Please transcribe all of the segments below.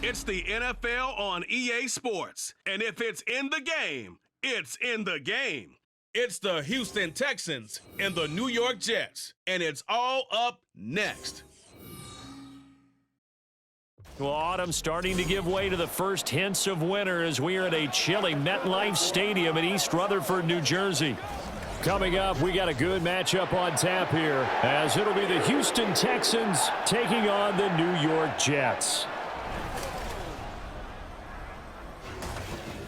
It's the NFL on EA Sports. And if it's in the game, it's in the game. It's the Houston Texans and the New York Jets. And it's all up next. Well, autumn starting to give way to the first hints of winter as we are at a chilly MetLife Stadium in East Rutherford, New Jersey. Coming up, we got a good matchup on tap here as it'll be the Houston Texans taking on the New York Jets.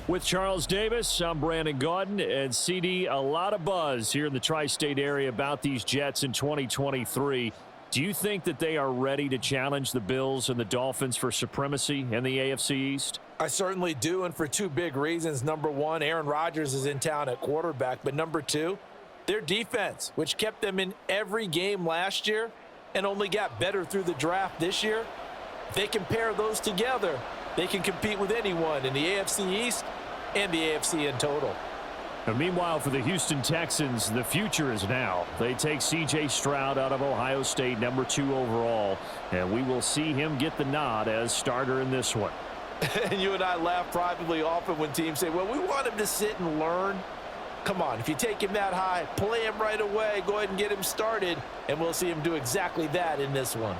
With Charles Davis, I'm Brandon Gaudin, and CD, a lot of buzz here in the tri-state area about these Jets in 2023. Do you think that they are ready to challenge the Bills and the Dolphins for supremacy in the AFC East? I certainly do, and for two big reasons. Number one, Aaron Rodgers is in town at quarterback, but number two, their defense, which kept them in every game last year and only got better through the draft this year. If they can pair those together, they can compete with anyone in the AFC East and the AFC in total. And meanwhile, for the Houston Texans, the future is now. They take C.J. Stroud out of Ohio State, number 2 overall, and we will see him get the nod as starter in this one. And you and I laugh privately often when teams say, well, we want him to sit and learn. Come on, if you take him that high, play him right away, go ahead and get him started, and we'll see him do exactly that in this one.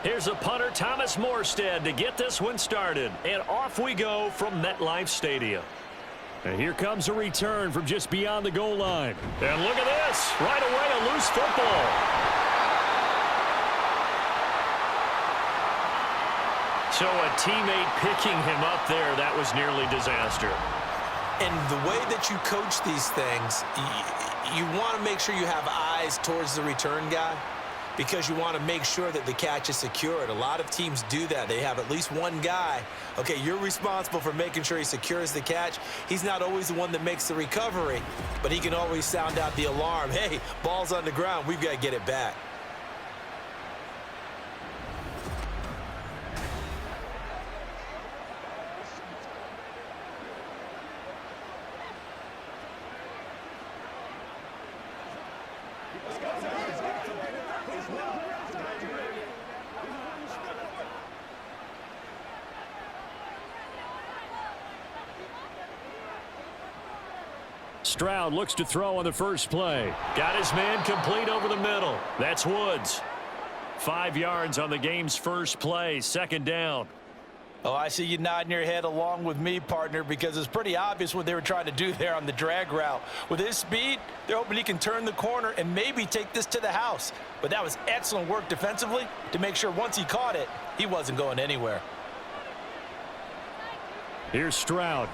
Here's a punter, Thomas Morstead, to get this one started. And off we go from MetLife Stadium. And here comes a return from just beyond the goal line. And look at this. Right away, a loose football. So a teammate picking him up there, that was nearly disaster. And the way that you coach these things, you want to make sure you have eyes towards the return guy, because you want to make sure that the catch is secured. A lot of teams do that. They have at least one guy. Okay, you're responsible for making sure he secures the catch. He's not always the one that makes the recovery, but he can always sound out the alarm. Hey, ball's on the ground. We've got to get it back. Stroud looks to throw on the first play. Got his man complete over the middle. That's Woods. 5 yards on the game's first play, second down. Oh, I see you nodding your head along with me, partner, because it's pretty obvious what they were trying to do there on the drag route. With his speed, they're hoping he can turn the corner and maybe take this to the house. But that was excellent work defensively to make sure once he caught it, he wasn't going anywhere. Here's Stroud.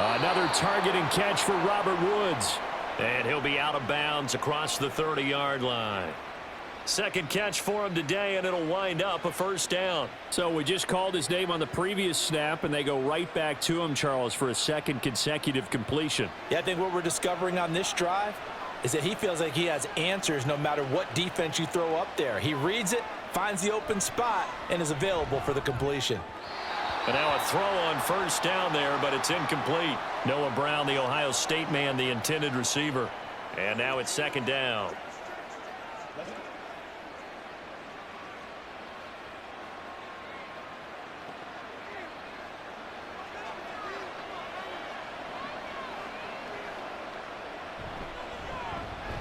Another target and catch for Robert Woods. And he'll be out of bounds across the 30-yard line. Second catch for him today, and it'll wind up a first down. So we just called his name on the previous snap, and they go right back to him, Charles, for a second consecutive completion. Yeah, I think what we're discovering on this drive is that he feels like he has answers no matter what defense you throw up there. He reads it, finds the open spot, and is available for the completion. And now a throw on first down there, but it's incomplete. Noah Brown, the Ohio State man, the intended receiver. And now it's second down.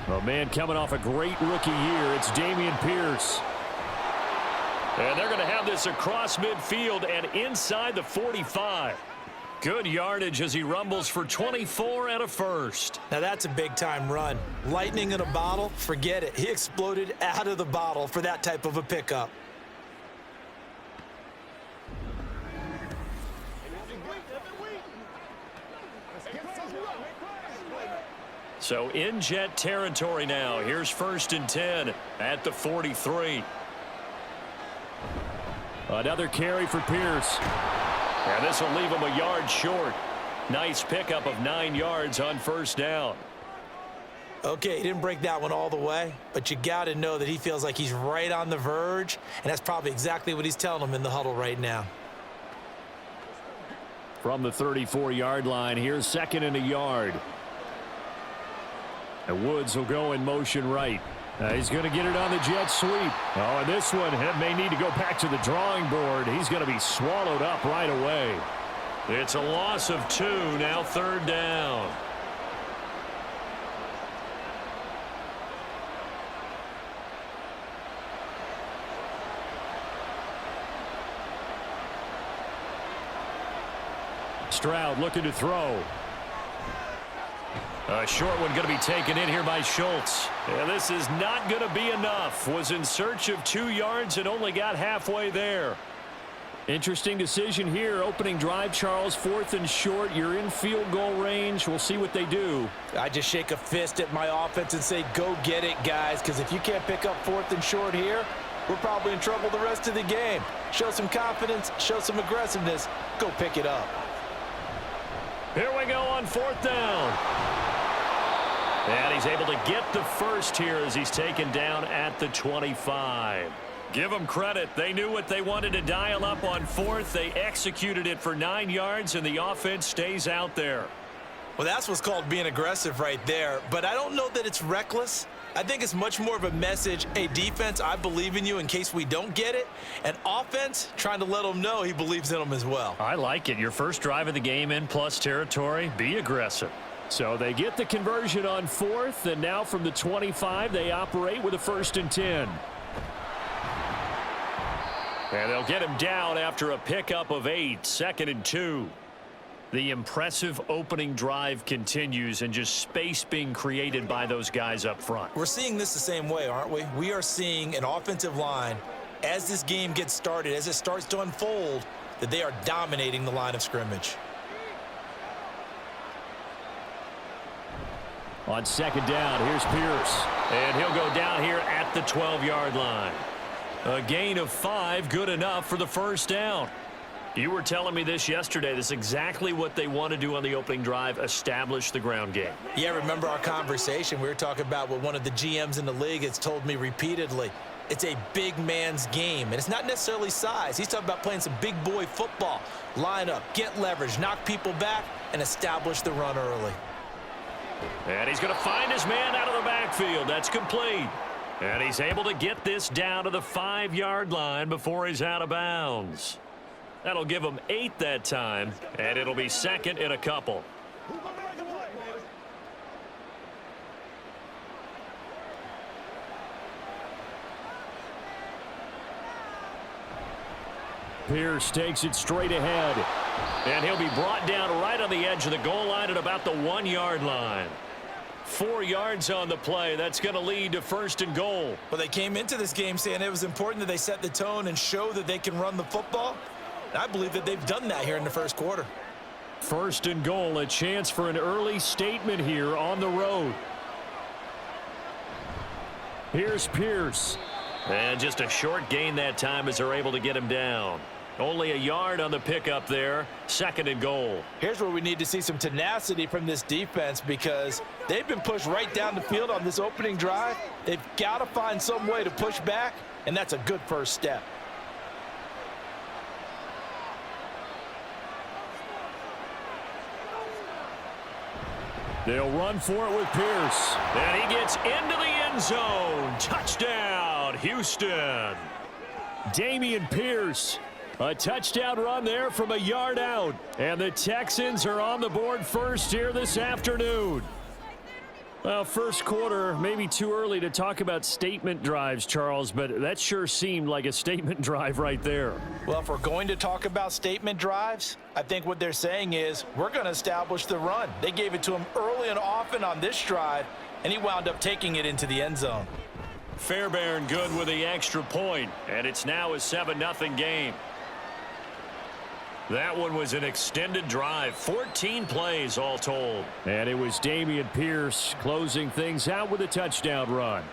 A man coming off a great rookie year, it's Dameon Pierce. And they're going to have this across midfield and inside the 45. Good yardage as he rumbles for 24 and a first. Now that's a big-time run. Lightning in a bottle, forget it. He exploded out of the bottle for that type of a pickup. So in Jet territory now. Here's 1st and 10 at the 43. Another carry for Pierce. And this will leave him a yard short. Nice pickup of 9 yards on first down. Okay, he didn't break that one all the way, but you got to know that he feels like he's right on the verge, and that's probably exactly what he's telling him in the huddle right now. From the 34-yard line, here's 2nd and a yard. And Woods will go in motion right. He's going to get it on the jet sweep. Oh, and this one may need to go back to the drawing board. He's going to be swallowed up right away. It's a loss of 2, now 3rd down. Stroud looking to throw. A short one going to be taken in here by Schultz. Yeah, this is not going to be enough. Was in search of 2 yards and only got halfway there. Interesting decision here. Opening drive, Charles, 4th and short. You're in field goal range. We'll see what they do. I just shake a fist at my offense and say, go get it, guys, because if you can't pick up 4th and short here, we're probably in trouble the rest of the game. Show some confidence, show some aggressiveness, go pick it up. Here we go on 4th down. And he's able to get the first here as he's taken down at the 25. Give them credit. They knew what they wanted to dial up on 4th. They executed it for 9 yards, and the offense stays out there. Well, that's what's called being aggressive right there. But I don't know that it's reckless. I think it's much more of a message, hey, defense, I believe in you in case we don't get it. And offense, trying to let them know he believes in them as well. I like it. Your first drive of the game in plus territory, be aggressive. So they get the conversion on 4th, and now from the 25, they operate with a 1st and 10. And they'll get him down after a pickup of 8, 2nd and 2. The impressive opening drive continues, and just space being created by those guys up front. We're seeing this the same way, aren't we? We are seeing an offensive line, as this game gets started, as it starts to unfold, that they are dominating the line of scrimmage. On 2nd down, here's Pierce. And he'll go down here at the 12-yard line. A gain of 5, good enough for the 1st down. You were telling me this yesterday. This is exactly what they want to do on the opening drive, establish the ground game. Yeah, remember our conversation. We were talking about what one of the GMs in the league has told me repeatedly. It's a big man's game, and it's not necessarily size. He's talking about playing some big boy football. Line up, get leverage, knock people back, and establish the run early. And he's going to find his man out of the backfield. That's complete. And he's able to get this down to the 5-yard line before he's out of bounds. That'll give him 8 that time, and it'll be 2nd and a couple. Pierce takes it straight ahead. And he'll be brought down right on the edge of the goal line at about the 1-yard line. 4 yards on the play. That's going to lead to 1st and goal. Well, they came into this game saying it was important that they set the tone and show that they can run the football. And I believe that they've done that here in the 1st quarter. 1st and goal, a chance for an early statement here on the road. Here's Pierce. And just a short gain that time as they're able to get him down. Only a yard on the pickup there. 2nd and goal. Here's where we need to see some tenacity from this defense, because they've been pushed right down the field on this opening drive. They've got to find some way to push back, and that's a good first step. They'll run for it with Pierce. And he gets into the end zone. Touchdown, Houston. Dameon Pierce. A touchdown run there from a yard out. And the Texans are on the board first here this afternoon. Well, 1st quarter, maybe too early to talk about statement drives, Charles, but that sure seemed like a statement drive right there. Well, if we're going to talk about statement drives, I think what they're saying is we're going to establish the run. They gave it to him early and often on this drive, and he wound up taking it into the end zone. Fairbairn good with the extra point, and it's now a 7-0 game. That one was an extended drive, 14 plays all told. And it was Dameon Pierce closing things out with a touchdown run.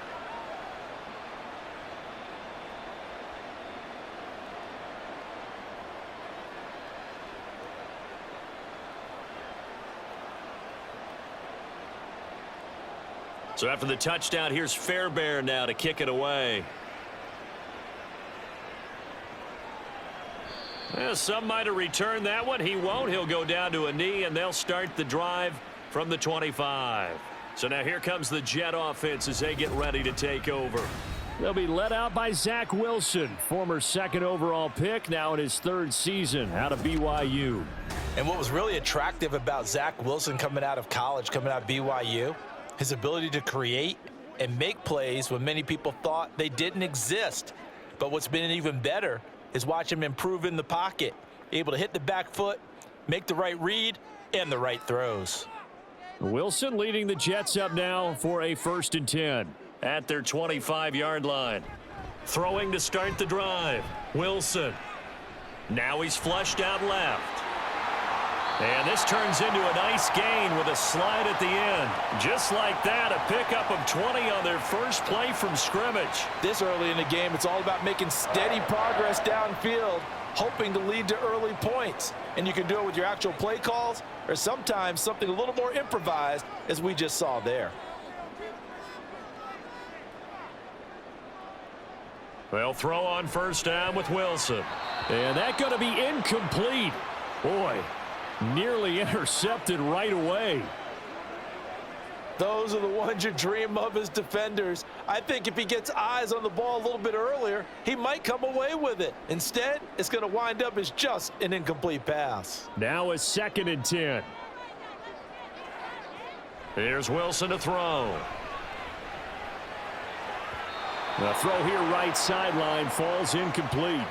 So after the touchdown, here's Fairbairn now to kick it away. Well, some might have returned that one. He won't. He'll go down to a knee, and they'll start the drive from the 25. So now here comes the Jet offense as they get ready to take over. They'll be led out by Zach Wilson, former second overall pick, now in his third season out of BYU. And what was really attractive about Zach Wilson coming out of college, coming out of BYU, his ability to create and make plays when many people thought they didn't exist. But what's been even better is watch him improve in the pocket, able to hit the back foot, make the right read, and the right throws. Wilson leading the Jets up now for a 1st and 10. At their 25-yard line. Throwing to start the drive. Wilson. Now he's flushed out left. And this turns into a nice gain with a slide at the end. Just like that, a pickup of 20 on their first play from scrimmage. This early in the game, it's all about making steady progress downfield, hoping to lead to early points. And you can do it with your actual play calls or sometimes something a little more improvised, as we just saw there. They'll throw on 1st down with Wilson. And that's going to be incomplete. Boy, nearly intercepted right away. Those are the ones you dream of as defenders. I think if he gets eyes on the ball a little bit earlier, he might come away with it. Instead, it's going to wind up as just an incomplete pass. Now a 2nd and 10. Here's Wilson to throw. The throw here right sideline falls incomplete.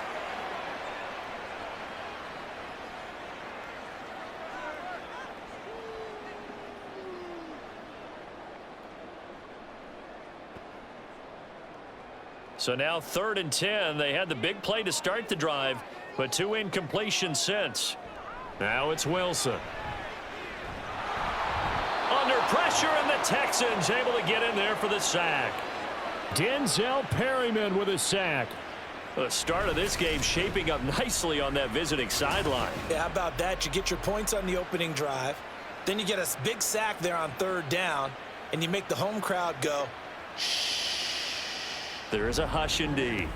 So now 3rd and 10. They had the big play to start the drive, but 2 incompletions since. Now it's Wilson. Under pressure, and the Texans able to get in there for the sack. Denzel Perryman with a sack. The start of this game shaping up nicely on that visiting sideline. Yeah, how about that? You get your points on the opening drive. Then you get a big sack there on 3rd down, and you make the home crowd go, shh. There is a hush indeed.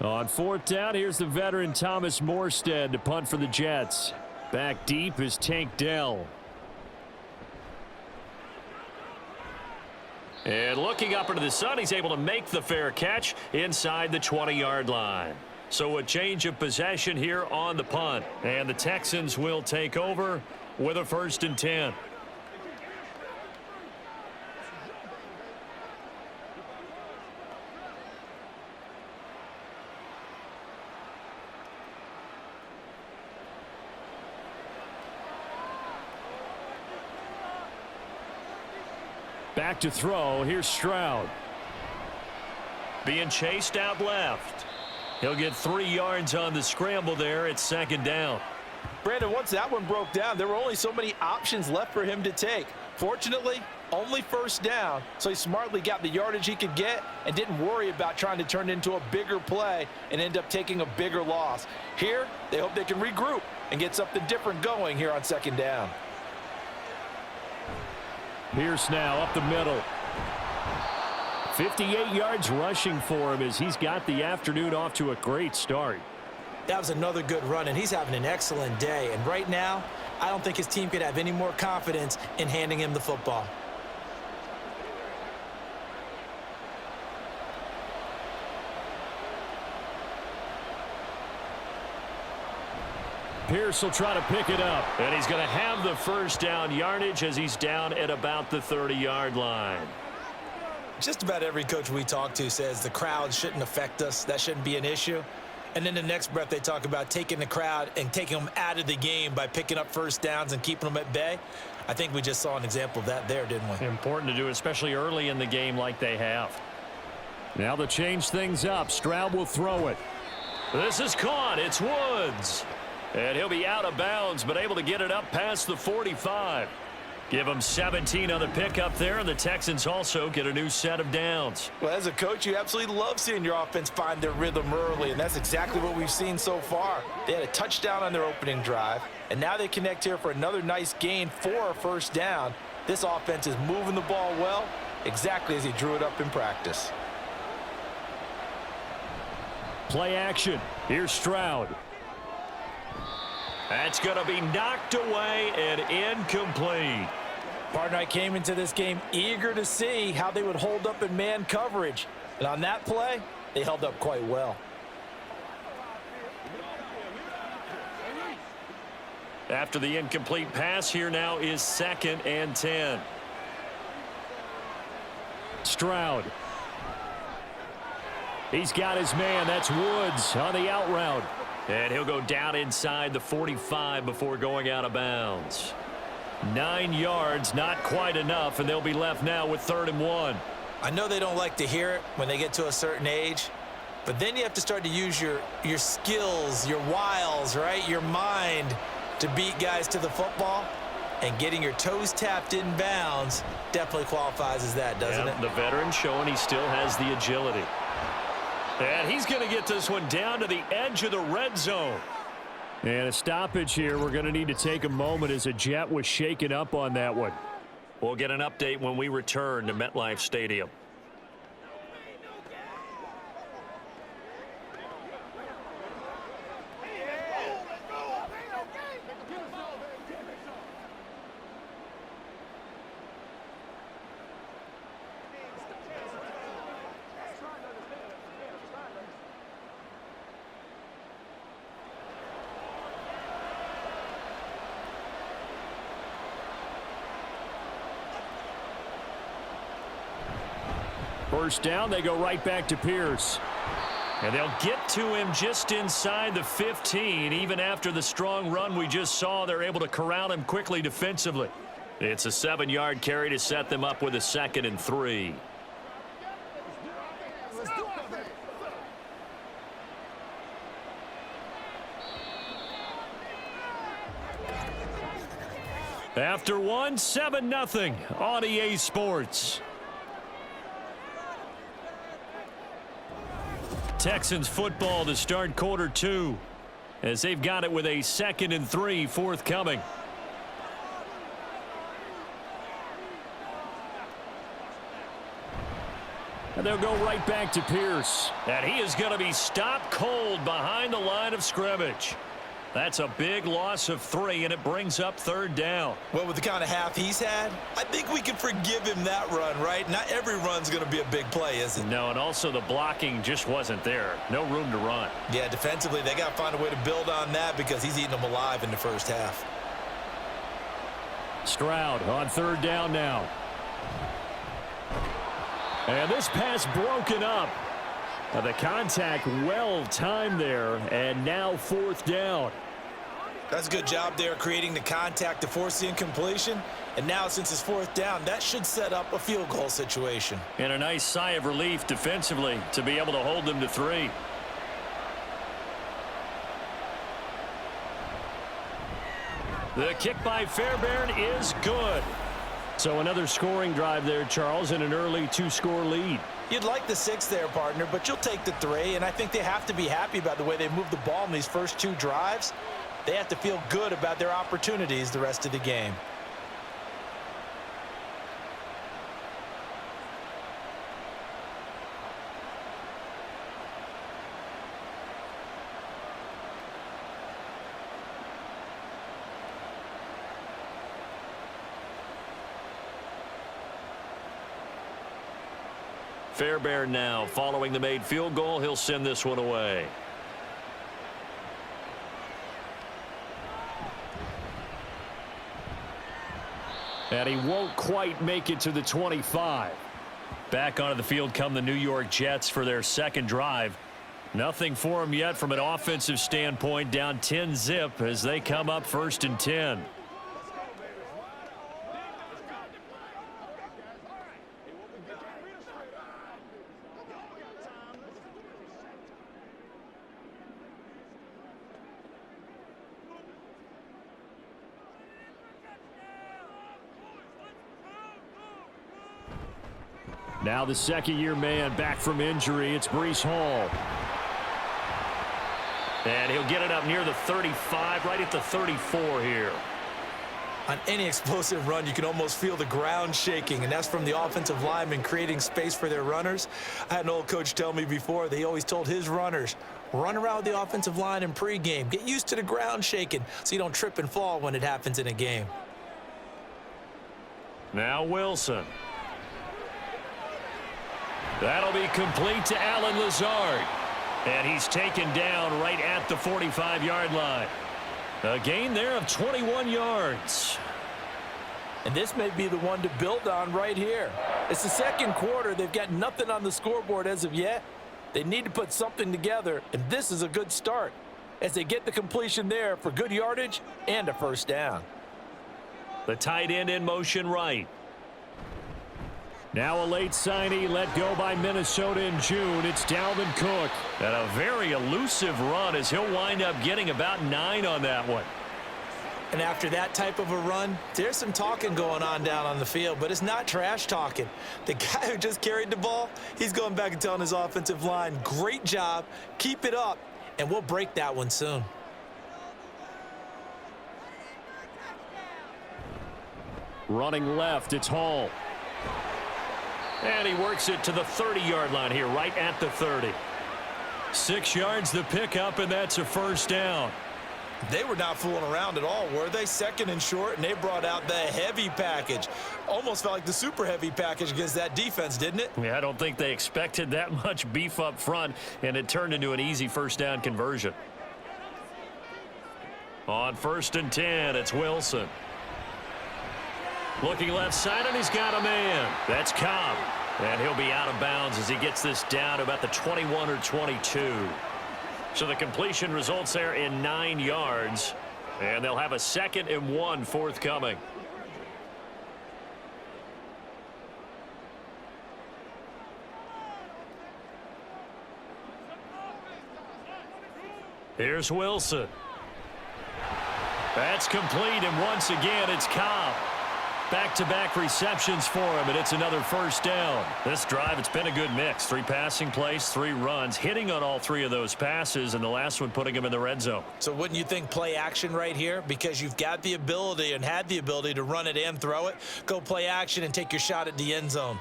On 4th down, here's the veteran Thomas Morstead to punt for the Jets. Back deep is Tank Dell. And looking up into the sun, he's able to make the fair catch inside the 20-yard line. So a change of possession here on the punt. And the Texans will take over with a 1st and 10. Back to throw. Here's Stroud. Being chased out left. He'll get 3 yards on the scramble there. It's 2nd down. Brandon, once that one broke down, there were only so many options left for him to take. Fortunately, only 1st down, so he smartly got the yardage he could get and didn't worry about trying to turn it into a bigger play and end up taking a bigger loss. Here, they hope they can regroup and get something different going here on 2nd down. Pierce now up the middle. 58 yards rushing for him as he's got the afternoon off to a great start. That was another good run, and he's having an excellent day. And right now, I don't think his team could have any more confidence in handing him the football. Pierce will try to pick it up. And he's going to have the 1st down yardage as he's down at about the 30-yard line. Just about every coach we talk to says the crowd shouldn't affect us. That shouldn't be an issue. And then the next breath they talk about taking the crowd and taking them out of the game by picking up 1st downs and keeping them at bay. I think we just saw an example of that there, didn't we? Important to do, especially early in the game like they have. Now to change things up, Stroud will throw it. This is caught. It's Woods. And he'll be out of bounds, but able to get it up past the 45. Give him 17 on the pickup there, and the Texans also get a new set of downs. Well, as a coach, you absolutely love seeing your offense find their rhythm early, and that's exactly what we've seen so far. They had a touchdown on their opening drive, and now they connect here for another nice gain for a 1st down. This offense is moving the ball well, exactly as he drew it up in practice. Play action. Here's Stroud. That's going to be knocked away and incomplete. Partner, I came into this game eager to see how they would hold up in man coverage. And on that play, they held up quite well. After the incomplete pass, here now is 2nd and 10. Stroud. He's got his man. That's Woods on the out route. And he'll go down inside the 45 before going out of bounds. 9 yards, not quite enough, and they'll be left now with 3rd and 1. I know they don't like to hear it when they get to a certain age, but then you have to start to use your skills, your wiles, right? Your mind to beat guys to the football, and getting your toes tapped in bounds definitely qualifies as that, doesn't it? The veteran showing he still has the agility. And he's going to get this one down to the edge of the red zone. And a stoppage here. We're going to need to take a moment as a Jet was shaken up on that one. We'll get an update when we return to MetLife Stadium. First down, they go right back to Pierce. And they'll get to him just inside the 15. Even after the strong run we just saw, they're able to corral him quickly defensively. It's a 7-yard carry to set them up with a 2nd and 3. After one, 7-0 on EA Sports. Texans football to start quarter 2 as they've got it with a 2nd and 3 forthcoming. And they'll go right back to Pierce. And he is going to be stopped cold behind the line of scrimmage. That's a big loss of 3, and it brings up 3rd down. Well, with the kind of half he's had, I think we can forgive him that run, right? Not every run's going to be a big play, is it? No, and also the blocking just wasn't there. No room to run. Yeah, defensively, they got to find a way to build on that because he's eating them alive in the first half. Stroud on 3rd down now. And this pass broken up. The contact well timed there, and now 4th down. That's a good job there creating the contact to force the incompletion. And now since it's 4th down, that should set up a field goal situation. And a nice sigh of relief defensively to be able to hold them to 3. The kick by Fairbairn is good. So another scoring drive there, Charles, and an early 2-score lead. You'd like the 6 there, partner, but you'll take the 3, and I think they have to be happy about the way they moved the ball in these first 2 drives. They have to feel good about their opportunities the rest of the game. Fairbairn now following the made field goal. He'll send this one away. And he won't quite make it to the 25. Back onto the field come the New York Jets for their 2nd drive. Nothing for them yet from an offensive standpoint. Down 10-zip as they come up 1st and 10. Now the 2nd-year man back from injury. It's Breece Hall. And he'll get it up near the 35, right at the 34 here. On any explosive run, you can almost feel the ground shaking, and that's from the offensive linemen creating space for their runners. I had an old coach tell me before, they always told his runners, run around with the offensive line in pregame. Get used to the ground shaking so you don't trip and fall when it happens in a game. Now Wilson. That'll be complete to Allen Lazard. And he's taken down right at the 45-yard line. A gain there of 21 yards. And this may be the one to build on right here. It's the second quarter. They've got nothing on the scoreboard as of yet. They need to put something together, and this is a good start as they get the completion there for good yardage and a first down. The tight end in motion right. Now a late signee let go by Minnesota in June. It's Dalvin Cook. And a very elusive run as he'll wind up getting about 9 on that one. And after that type of a run, there's some talking going on down on the field, but it's not trash talking. The guy who just carried the ball, he's going back and telling his offensive line, great job, keep it up, and we'll break that one soon. Running left, it's Hall. And he works it to the 30-yard line here, right at the 30. 6 yards the pickup, and that's a first down. They were not fooling around at all, were they? Second and short, and they brought out the heavy package. Almost felt like the super heavy package against that defense, didn't it? Yeah, I don't think they expected that much beef up front, and it turned into an easy first down conversion. On 1st and 10, it's Wilson. Looking left side, and he's got a man. That's Cobb. And he'll be out of bounds as he gets this down to about the 21 or 22. So the completion results there in 9 yards. And they'll have a 2nd and 1 forthcoming. Here's Wilson. That's complete, and once again, it's Cobb. Back-to-back receptions for him, and it's another first down. This drive, it's been a good mix. 3 passing plays, 3 runs, hitting on all 3 of those passes, and the last one putting him in the red zone. So wouldn't you think play action right here? Because you've got the ability and had the ability to run it and throw it. Go play action and take your shot at the end zone.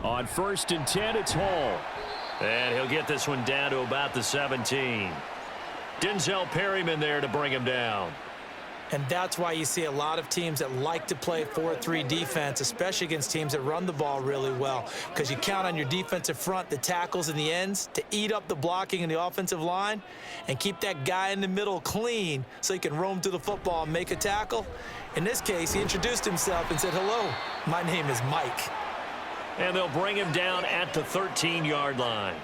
On 1st and 10, it's Hall. And he'll get this one down to about the 17. Denzel Perryman there to bring him down. And that's why you see a lot of teams that like to play 4-3 defense, especially against teams that run the ball really well, because you count on your defensive front, the tackles and the ends, to eat up the blocking in the offensive line and keep that guy in the middle clean so he can roam through the football and make a tackle. In this case, he introduced himself and said, hello, my name is Mike. And they'll bring him down at the 13-yard line.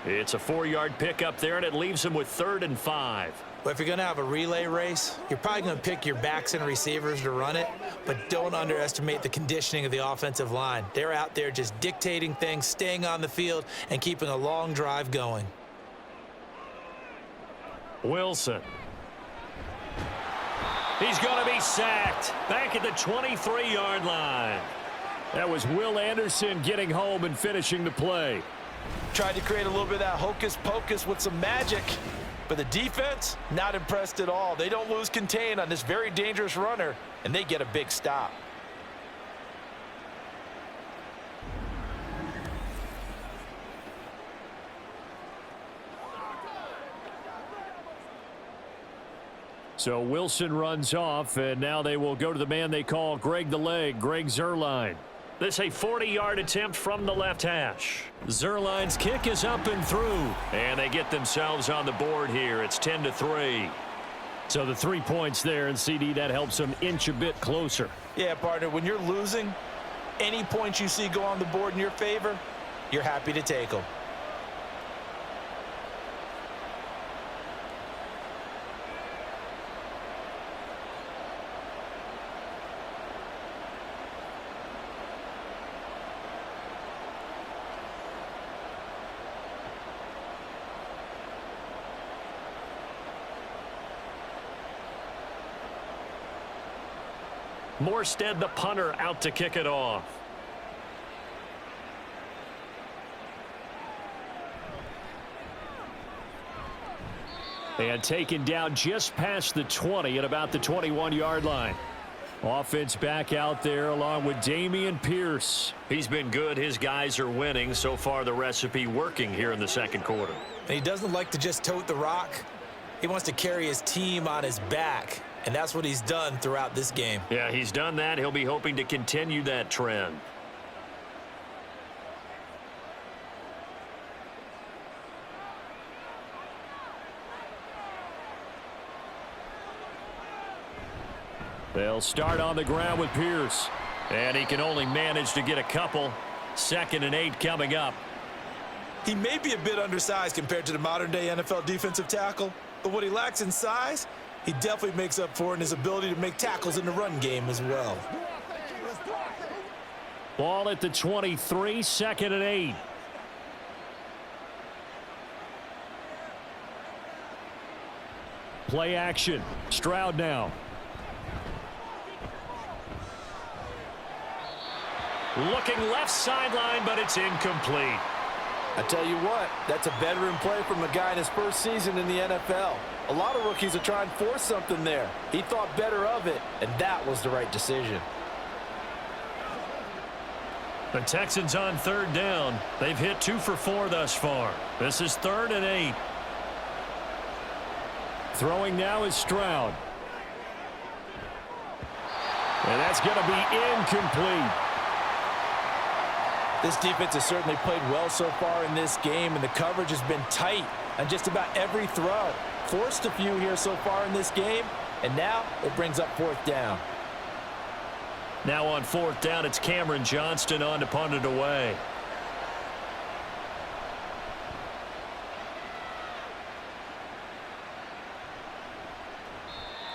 It's a 4-yard pickup there, and it leaves him with 3rd and 5. Well, if you're going to have a relay race, you're probably going to pick your backs and receivers to run it, but don't underestimate the conditioning of the offensive line. They're out there just dictating things, staying on the field, and keeping a long drive going. Wilson. He's going to be sacked back at the 23-yard line. That was Will Anderson getting home and finishing the play. Tried to create a little bit of that hocus pocus with some magic, but the defense, not impressed at all. They don't lose contain on this very dangerous runner, and they get a big stop. So Wilson runs off, and now they will go to the man they call Greg the Leg, Greg Zuerlein. This a 40-yard attempt from the left hash. Zuerlein's kick is up and through. And they get themselves on the board here. It's 10-3. So the 3 points there, and CD, that helps them inch a bit closer. Yeah, partner, when you're losing, any points you see go on the board in your favor, you're happy to take them. Morstead, the punter, out to kick it off. And taken down just past the 20 at about the 21-yard line. Offense back out there along with Dameon Pierce. He's been good. His guys are winning. So far, the recipe working here in the second quarter. And he doesn't like to just tote the rock. He wants to carry his team on his back, and that's what he's done throughout this game. Yeah, he's done that. He'll be hoping to continue that trend. They'll start on the ground with Pierce. And he can only manage to get a couple. 2nd and 8 coming up. He may be a bit undersized compared to the modern-day NFL defensive tackle, but what he lacks in size, he definitely makes up for in his ability to make tackles in the run game as well. Ball at the 23, 2nd and 8. Play action. Stroud now. Looking left sideline, but it's incomplete. I tell you what, that's a veteran play from a guy in his first season in the NFL. A lot of rookies are trying to force something there. He thought better of it, and that was the right decision. The Texans on 3rd down. They've hit 2 for 4 thus far. This is 3rd and 8. Throwing now is Stroud. And that's going to be incomplete. This defense has certainly played well so far in this game, and the coverage has been tight on just about every throw. Forced a few here so far in this game, and now it brings up 4th down. Now on 4th down, it's Cameron Johnston on to punt it away.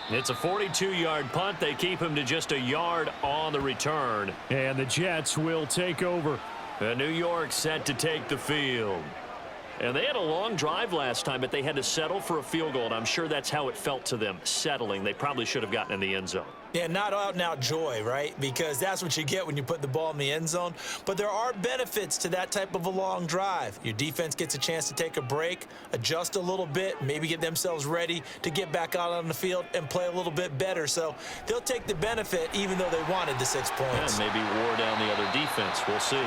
It's a 42-yard punt. They keep him to just a yard on the return. And the Jets will take over. New York set to take the field. And they had a long drive last time, but they had to settle for a field goal, and I'm sure that's how it felt to them, settling. They probably should have gotten in the end zone. Yeah, not out-and-out joy, right? Because that's what you get when you put the ball in the end zone. But there are benefits to that type of a long drive. Your defense gets a chance to take a break, adjust a little bit, maybe get themselves ready to get back out on the field and play a little bit better. So they'll take the benefit even though they wanted the 6 points. Yeah, maybe wore down the other defense. We'll see.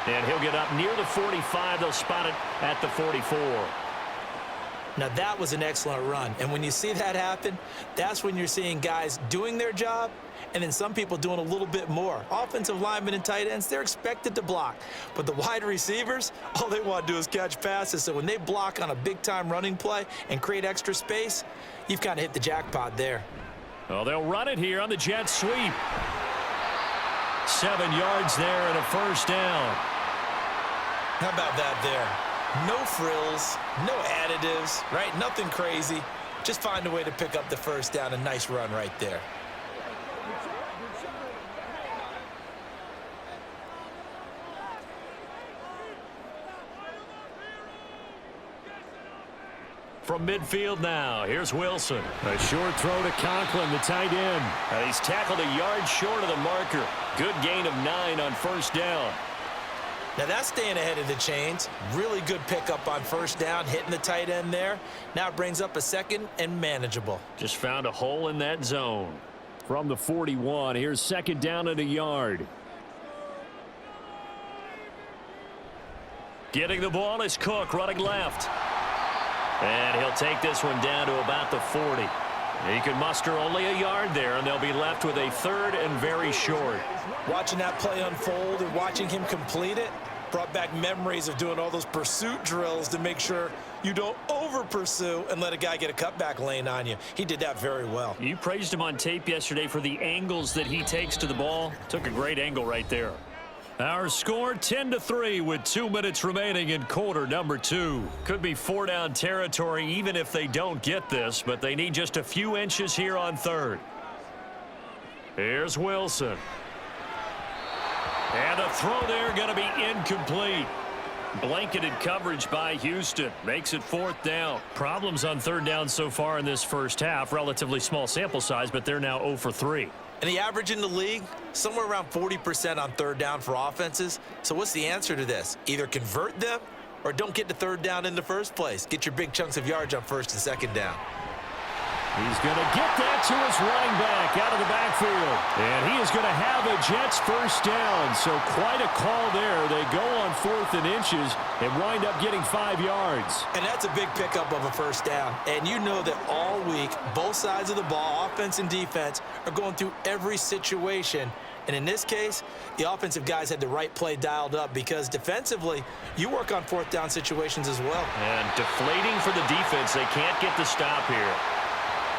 And he'll get up near the 45. They'll spot it at the 44. Now, that was an excellent run. And when you see that happen, that's when you're seeing guys doing their job and then some people doing a little bit more. Offensive linemen and tight ends, they're expected to block. But the wide receivers, all they want to do is catch passes. So when they block on a big-time running play and create extra space, you've kind of hit the jackpot there. Well, they'll run it here on the jet sweep. 7 yards there and a 1st down. How about that there? No frills, no additives, right? Nothing crazy. Just find a way to pick up the 1st down. A nice run right there. From midfield now, here's Wilson. A short throw to Conklin, the tight end. He's tackled a yard short of the marker. Good gain of 9 on 1st down. Now that's staying ahead of the chains. Really good pickup on 1st down, hitting the tight end there. Now it brings up a 2nd and manageable. Just found a hole in that zone. From the 41, here's 2nd down and a yard. Getting the ball is Cook, running left. And he'll take this one down to about the 40. He can muster only a yard there, and they'll be left with a 3rd and very short. Watching that play unfold and watching him complete it brought back memories of doing all those pursuit drills to make sure you don't over-pursue and let a guy get a cutback lane on you. He did that very well. You praised him on tape yesterday for the angles that he takes to the ball. Took a great angle right there. Our score 10-3 with 2 minutes remaining in quarter number 2. Could be 4-down territory even if they don't get this, but they need just a few inches here on 3rd. Here's Wilson. And a throw there going to be incomplete. Blanketed coverage by Houston. Makes it 4th down. Problems on 3rd down so far in this first half. Relatively small sample size, but they're now 0 for 3. And the average in the league, somewhere around 40% on 3rd down for offenses. So what's the answer to this? Either convert them or don't get to third down in the first place. Get your big chunks of yards on first and second down. He's going to get that to his running back out of the backfield. And he is going to have a Jets first down. So quite a call there. They go on 4th and inches and wind up getting 5 yards. And that's a big pickup of a first down. And you know that all week, both sides of the ball, offense and defense, are going through every situation. And in this case, the offensive guys had the right play dialed up because defensively, you work on 4th down situations as well. And deflating for the defense. They can't get the stop here.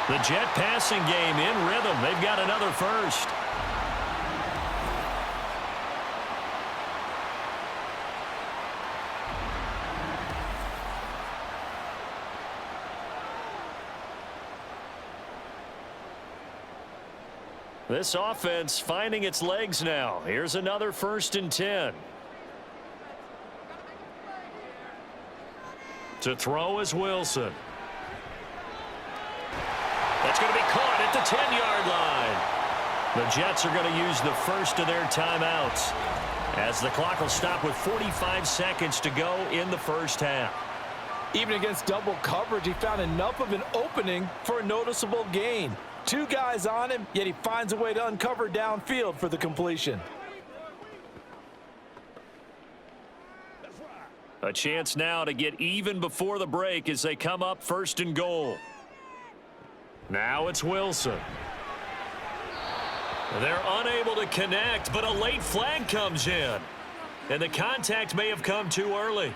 The Jet passing game in rhythm. They've got another first. This offense finding its legs now. Here's another 1st and 10. To throw is Wilson. That's going to be caught at the 10-yard line. The Jets are going to use the first of their timeouts as the clock will stop with 45 seconds to go in the first half. Even against double coverage, he found enough of an opening for a noticeable gain. 2 guys on him, yet he finds a way to uncover downfield for the completion. A chance now to get even before the break as they come up 1st and goal. Now it's Wilson. They're unable to connect, but a late flag comes in. And the contact may have come too early.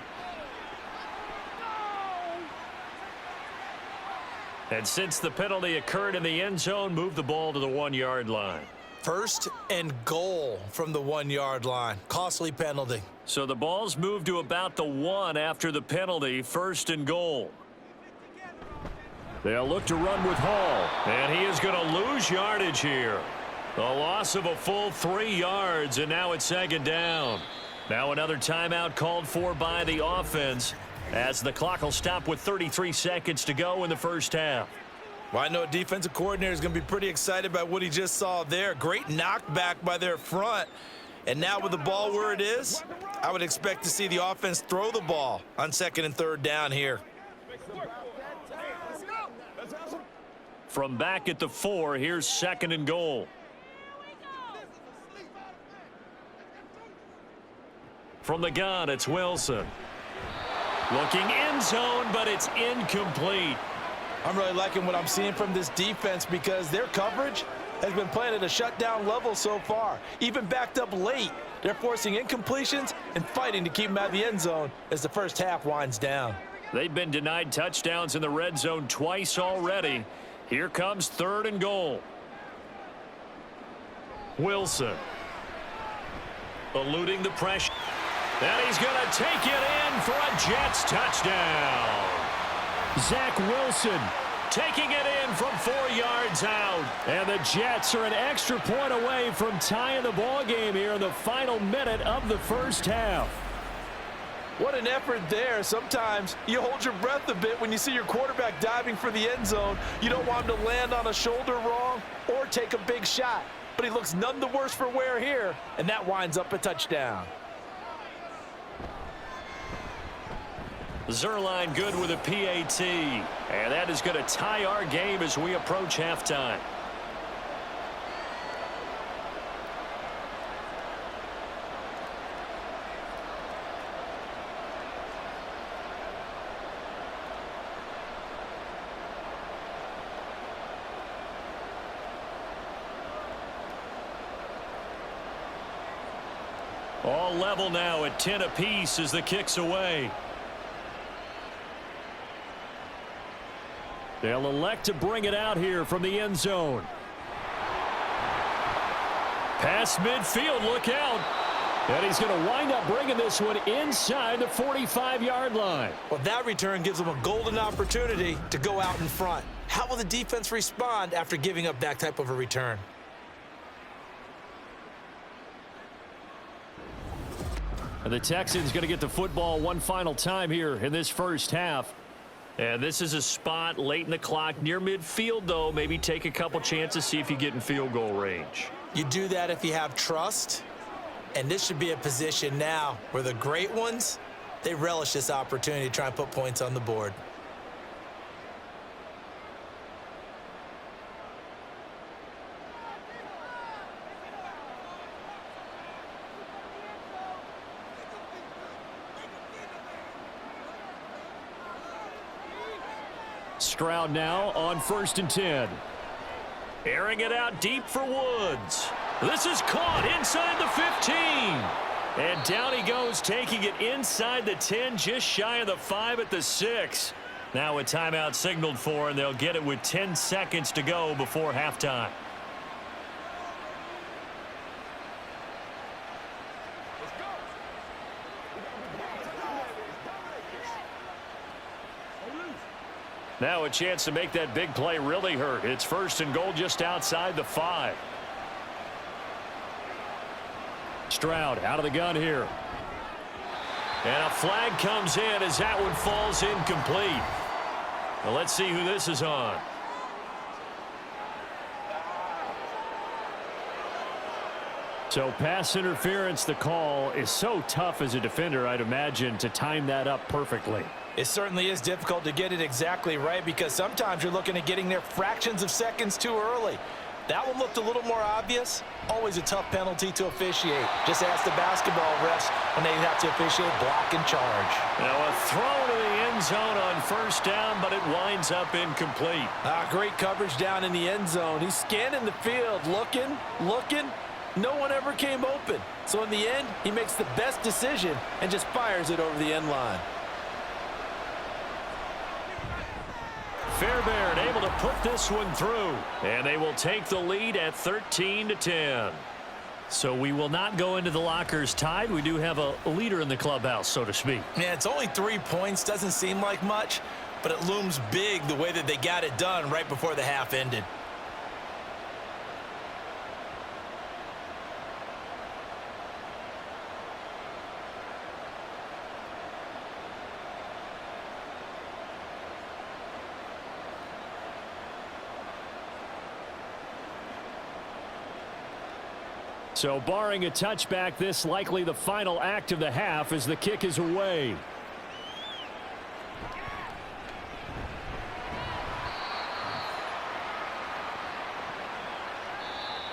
And since the penalty occurred in the end zone, move the ball to the 1-yard line. 1st and goal from the 1-yard line. Costly penalty. So the ball's moved to about the 1 after the penalty, 1st and goal. They'll look to run with Hall. And he is going to lose yardage here. A loss of a full 3 yards, and now it's 2nd down. Now another timeout called for by the offense as the clock will stop with 33 seconds to go in the first half. Well, I know a defensive coordinator is going to be pretty excited about what he just saw there. Great knockback by their front. And now with the ball where it is, I would expect to see the offense throw the ball on 2nd and 3rd down here. From back at the 4, here's 2nd and goal. From the gun, it's Wilson. Looking end zone, but it's incomplete. I'm really liking what I'm seeing from this defense because their coverage has been playing at a shutdown level so far. Even backed up late, they're forcing incompletions and fighting to keep them out of the end zone as the first half winds down. They've been denied touchdowns in the red zone twice already. Here comes 3rd and goal. Wilson. Eluding the pressure. And he's going to take it in for a Jets touchdown. Zach Wilson taking it in from 4 yards out. And the Jets are an extra point away from tying the ball game here in the final minute of the first half. What an effort there. Sometimes you hold your breath a bit when you see your quarterback diving for the end zone. You don't want him to land on a shoulder wrong or take a big shot. But he looks none the worse for wear here, and that winds up a touchdown. Zerline good with a PAT. And that is going to tie our game as we approach halftime. All level now at 10 apiece as the kick's away. They'll elect to bring it out here from the end zone. Past midfield, look out. And he's going to wind up bringing this one inside the 45-yard line. Well, that return gives them a golden opportunity to go out in front. How will the defense respond after giving up that type of a return? And the Texans going to get the football one final time here in this first half. And this is a spot late in the clock near midfield, though. Maybe take a couple chances, see if you get in field goal range. You do that if you have trust. And this should be a position now where the great ones They relish this opportunity to try and put points on the board. Stroud now on 1st and 10. Airing it out deep for Woods. This is caught inside the 15. And down he goes, taking it inside the 10, just shy of the 5 at the 6. Now a timeout signaled for, and they'll get it with 10 seconds to go before halftime. Now a chance to make that big play really hurt. It's 1st and goal just outside the 5. Stroud out of the gun here. And a flag comes in as that one falls incomplete. Well, let's see who this is on. So pass interference, the call is so tough as a defender, I'd imagine, to time that up perfectly. It certainly is difficult to get it exactly right because sometimes you're looking at getting there fractions of seconds too early. That one looked a little more obvious. Always a tough penalty to officiate. Just ask the basketball refs when they have to officiate block and charge. Now a throw to the end zone on 1st down, but it winds up incomplete. Great coverage down in the end zone. He's scanning the field, looking. No one ever came open. So in the end, he makes the best decision and just fires it over the end line. Fairbairn able to put this one through, and they will take the lead at 13-10. So we will not go into the lockers tied. We do have a leader in the clubhouse, so to speak. Yeah, it's only 3 points. Doesn't seem like much, but it looms big the way that they got it done right before the half ended. So barring a touchback, this likely the final act of the half as the kick is away.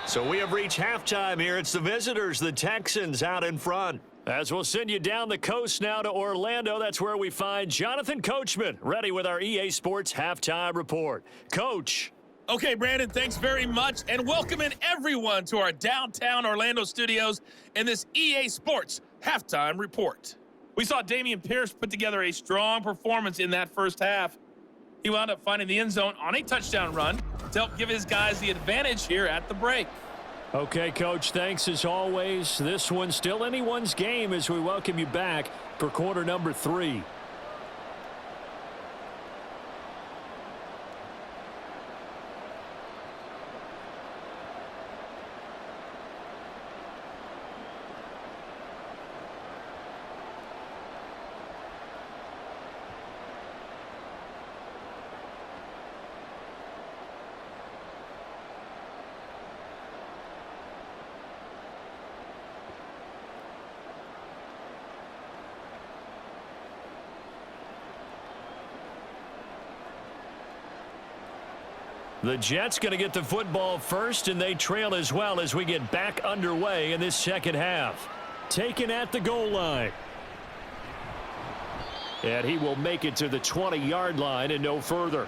So we have reached halftime here. It's the visitors, the Texans, out in front. As we'll send you down the coast now to Orlando, that's where we find Jonathan Coachman, ready with our EA Sports Halftime Report. Coach. Okay, Brandon, thanks very much, and welcome in everyone to our downtown Orlando studios in this EA Sports Halftime Report. We saw Dameon Pierce put together a strong performance in that first half. He wound up finding the end zone on a touchdown run to help give his guys the advantage here at the break. Okay, Coach, thanks as always. This one's still anyone's game as we welcome you back for quarter number 3. The Jets going to get the football first, and they trail as well as we get back underway in this second half. Taken at the goal line. And he will make it to the 20-yard line and no further.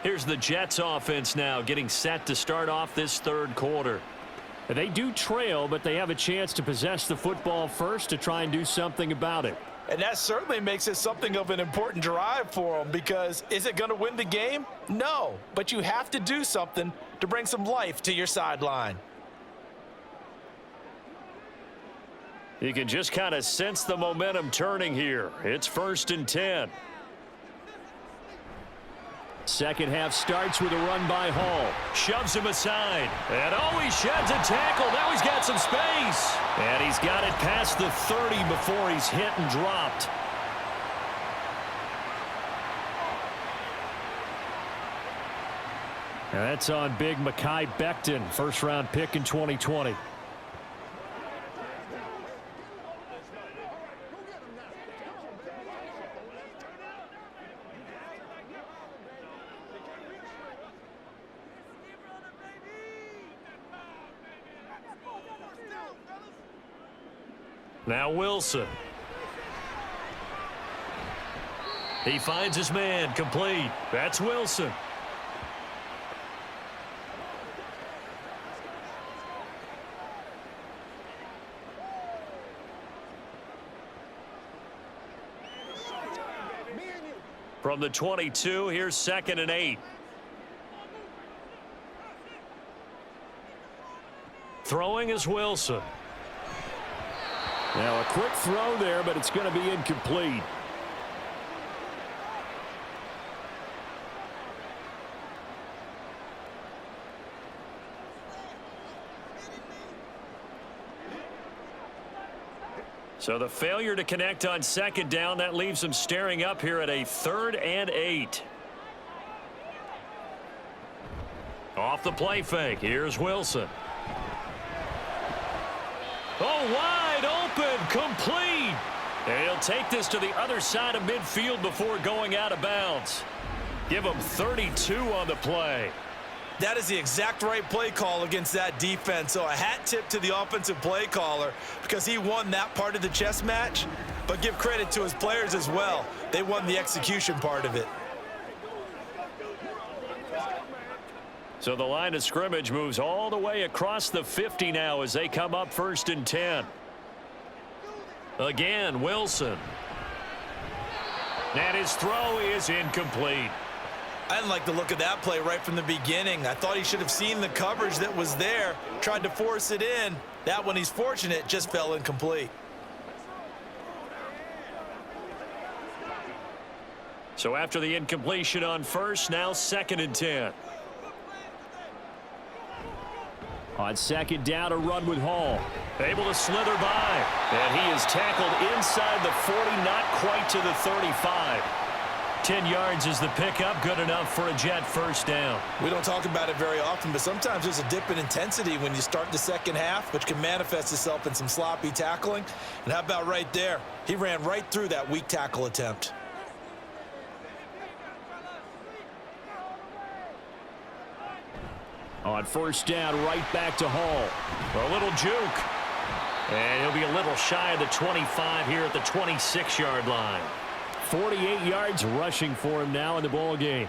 Here's the Jets offense now getting set to start off this third quarter. They do trail, but they have a chance to possess the football first to try and do something about it. And that certainly makes it something of an important drive for them because is it going to win the game? No, but you have to do something to bring some life to your sideline. You can just kind of sense the momentum turning here. It's 1st and 10. Second half starts with a run by Hall. Shoves him aside. And he sheds a tackle. Now he's got some space. And he's got it past the 30 before he's hit and dropped. And that's on big Mekhi Becton, first-round pick in 2020. Now Wilson. He finds his man, complete. That's Wilson. From the 22, here's 2nd and 8. Throwing is Wilson. Now a quick throw there, but it's going to be incomplete. So the failure to connect on 2nd down, that leaves him staring up here at a 3rd and 8. Off the play fake, here's Wilson. Oh, wide open, complete. And he'll take this to the other side of midfield before going out of bounds. Give him 32 on the play. That is the exact right play call against that defense. So a hat tip to the offensive play caller because he won that part of the chess match. But give credit to his players as well. They won the execution part of it. So the line of scrimmage moves all the way across the 50 now as they come up 1st and 10. Again, Wilson. And his throw is incomplete. I didn't like the look of that play right from the beginning. I thought he should have seen the coverage that was there, tried to force it in. That one, he's fortunate, just fell incomplete. So after the incompletion on 1st, now 2nd and 10. On 2nd down, a run with Hall. Able to slither by. And he is tackled inside the 40, not quite to the 35. 10 yards is the pickup, good enough for a Jet 1st down. We don't talk about it very often, but sometimes there's a dip in intensity when you start the 2nd half, which can manifest itself in some sloppy tackling. And how about right there? He ran right through that weak tackle attempt. On 1st down, right back to Hall. A little juke. And he'll be a little shy of the 25 here at the 26-yard line. 48 yards rushing for him now in the ball game.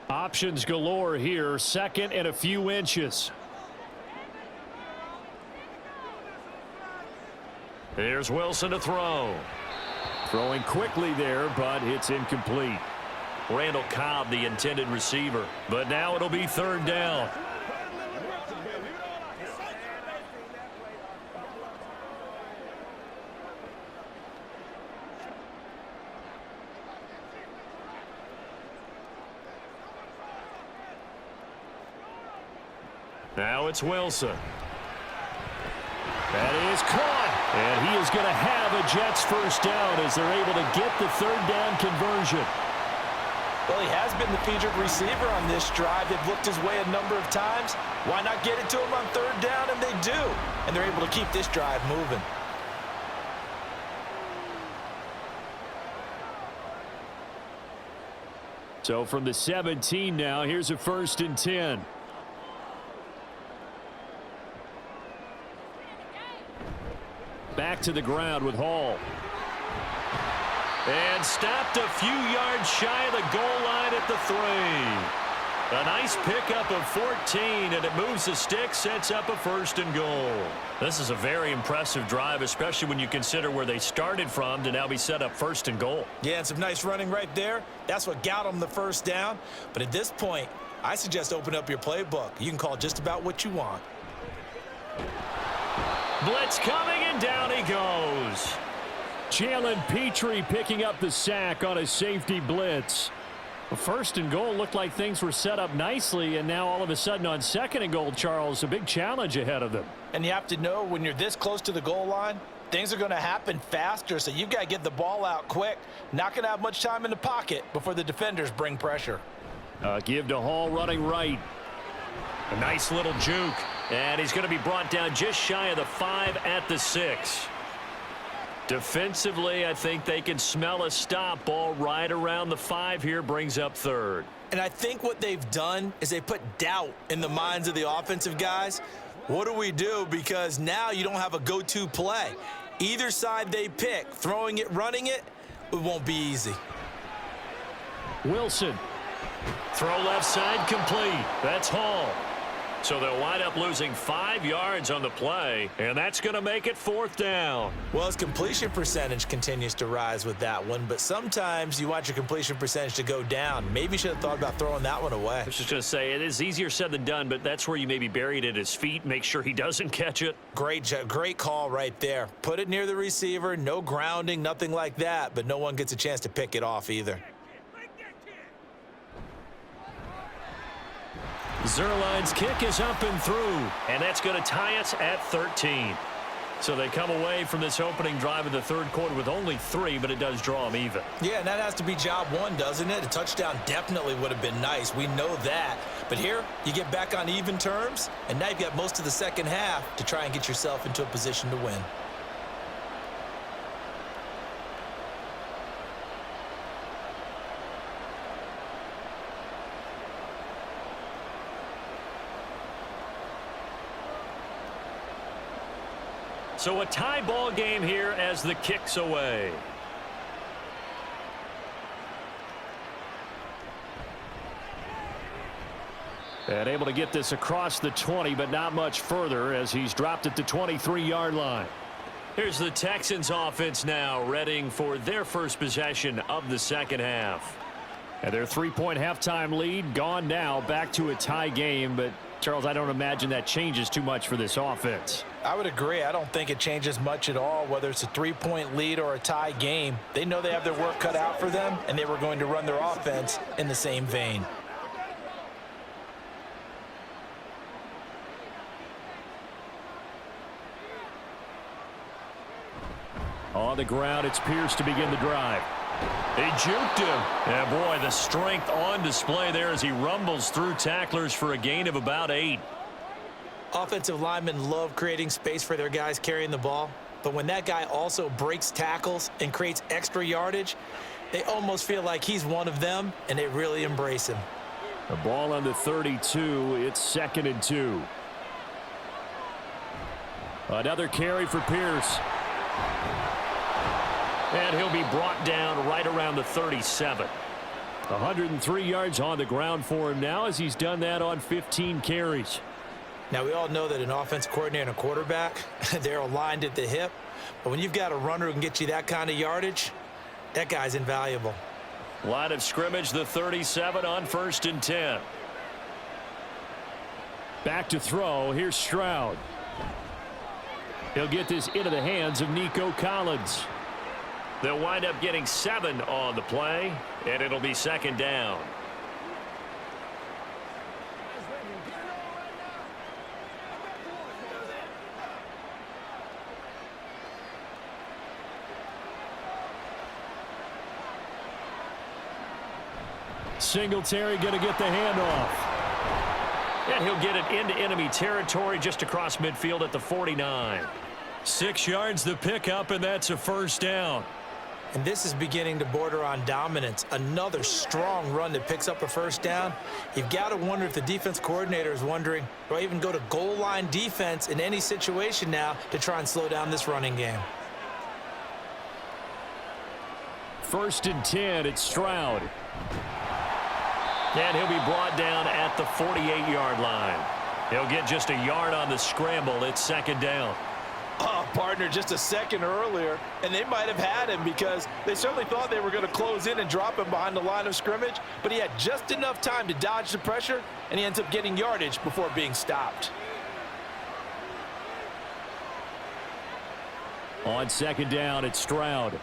Options galore here. 2nd and a few inches. Here's Wilson to throw. Throwing quickly there, but it's incomplete. Randall Cobb, the intended receiver. But now it'll be 3rd down. Now it's Wilson. That is caught. And he is going to have a Jets 1st down as they're able to get the 3rd down conversion. Well, he has been the featured receiver on this drive. They've looked his way a number of times. Why not get it to him on 3rd down? And they do. And they're able to keep this drive moving. So from the 17 now, here's a 1st and 10. Back to the ground with Hall. And stopped a few yards shy of the goal line at the 3. A nice pickup of 14, and it moves the stick, sets up a 1st and goal. This is a very impressive drive, especially when you consider where they started from to now be set up 1st and goal. Yeah, and some nice running right there. That's what got them the 1st down. But at this point, I suggest open up your playbook. You can call just about what you want. Blitz coming, and down he goes. Jalen Petrie picking up the sack on a safety blitz. 1st and goal looked like things were set up nicely, and now all of a sudden on 2nd and goal, Charles, a big challenge ahead of them. And you have to know when you're this close to the goal line, things are going to happen faster, so you've got to get the ball out quick. Not going to have much time in the pocket before the defenders bring pressure. Give to Hall running right. A nice little juke. And he's going to be brought down just shy of the 5 at the 6. Defensively, I think they can smell a stop. Ball right around the 5 here, brings up 3rd. And I think what they've done is they put doubt in the minds of the offensive guys. What do we do? Because now you don't have a go-to play. Either side they pick, throwing it, running it, it won't be easy. Wilson. Throw left side complete. That's Hall. So they'll wind up losing 5 yards on the play, and that's going to make it 4th down. Well, his completion percentage continues to rise with that one, but sometimes you want your completion percentage to go down. Maybe you should have thought about throwing that one away. I was just going to say, it is easier said than done, but that's where you maybe bury it at his feet, make sure he doesn't catch it. Great call right there. Put it near the receiver, no grounding, nothing like that, but no one gets a chance to pick it off either. Zerline's kick is up and through, and that's going to tie us at 13. So they come away from this opening drive of the 3rd quarter with only 3, but it does draw them even. Yeah, and that has to be job 1, doesn't it? A touchdown definitely would have been nice. We know that. But here, you get back on even terms, and now you've got most of the second half to try and get yourself into a position to win. So a tie ball game here as the kick's away. And able to get this across the 20, but not much further as he's dropped it to 23-yard line. Here's the Texans offense now, readying for their first possession of the second half. And their 3-point halftime lead gone now, back to a tie game. But, Charles, I don't imagine that changes too much for this offense. I would agree. I don't think it changes much at all, whether it's a 3-point lead or a tie game. They know they have their work cut out for them, and they were going to run their offense in the same vein. On the ground, it's Pierce to begin the drive. He juked him. And boy, the strength on display there as he rumbles through tacklers for a gain of about 8. Offensive linemen love creating space for their guys carrying the ball, but when that guy also breaks tackles and creates extra yardage, they almost feel like he's one of them, and they really embrace him. The ball on the 32. It's 2nd and 2. Another carry for Pierce. And he'll be brought down right around the 37. 103 yards on the ground for him now as he's done that on 15 carries. Now, we all know that an offense coordinator and a quarterback, they're aligned at the hip. But when you've got a runner who can get you that kind of yardage, that guy's invaluable. Line of scrimmage, the 37 on 1st and 10. Back to throw. Here's Stroud. He'll get this into the hands of Nico Collins. They'll wind up getting 7 on the play, and it'll be 2nd down. Singletary going to get the handoff. And he'll get it into enemy territory just across midfield at the 49. 6 yards the pickup, and that's a 1st down. And this is beginning to border on dominance. Another strong run that picks up a 1st down. You've got to wonder if the defense coordinator is wondering, do I even go to goal line defense in any situation now to try and slow down this running game? 1st and 10, it's Stroud. And he'll be brought down at the 48-yard line. He'll get just a yard on the scramble. It's 2nd down. Oh, partner, just a second earlier, and they might have had him because they certainly thought they were going to close in and drop him behind the line of scrimmage, but he had just enough time to dodge the pressure, and he ends up getting yardage before being stopped. On 2nd down, it's Stroud.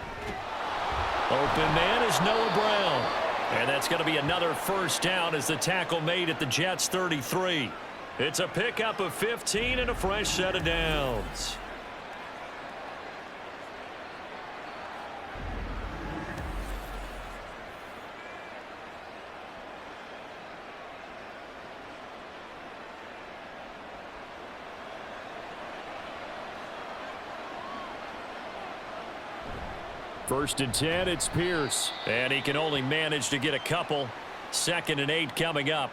Open man is Noah Brown. And that's going to be another 1st down as the tackle made at the Jets' 33. It's a pickup of 15 and a fresh set of downs. First and 10, it's Pierce. And he can only manage to get a couple. 2nd and 8 coming up.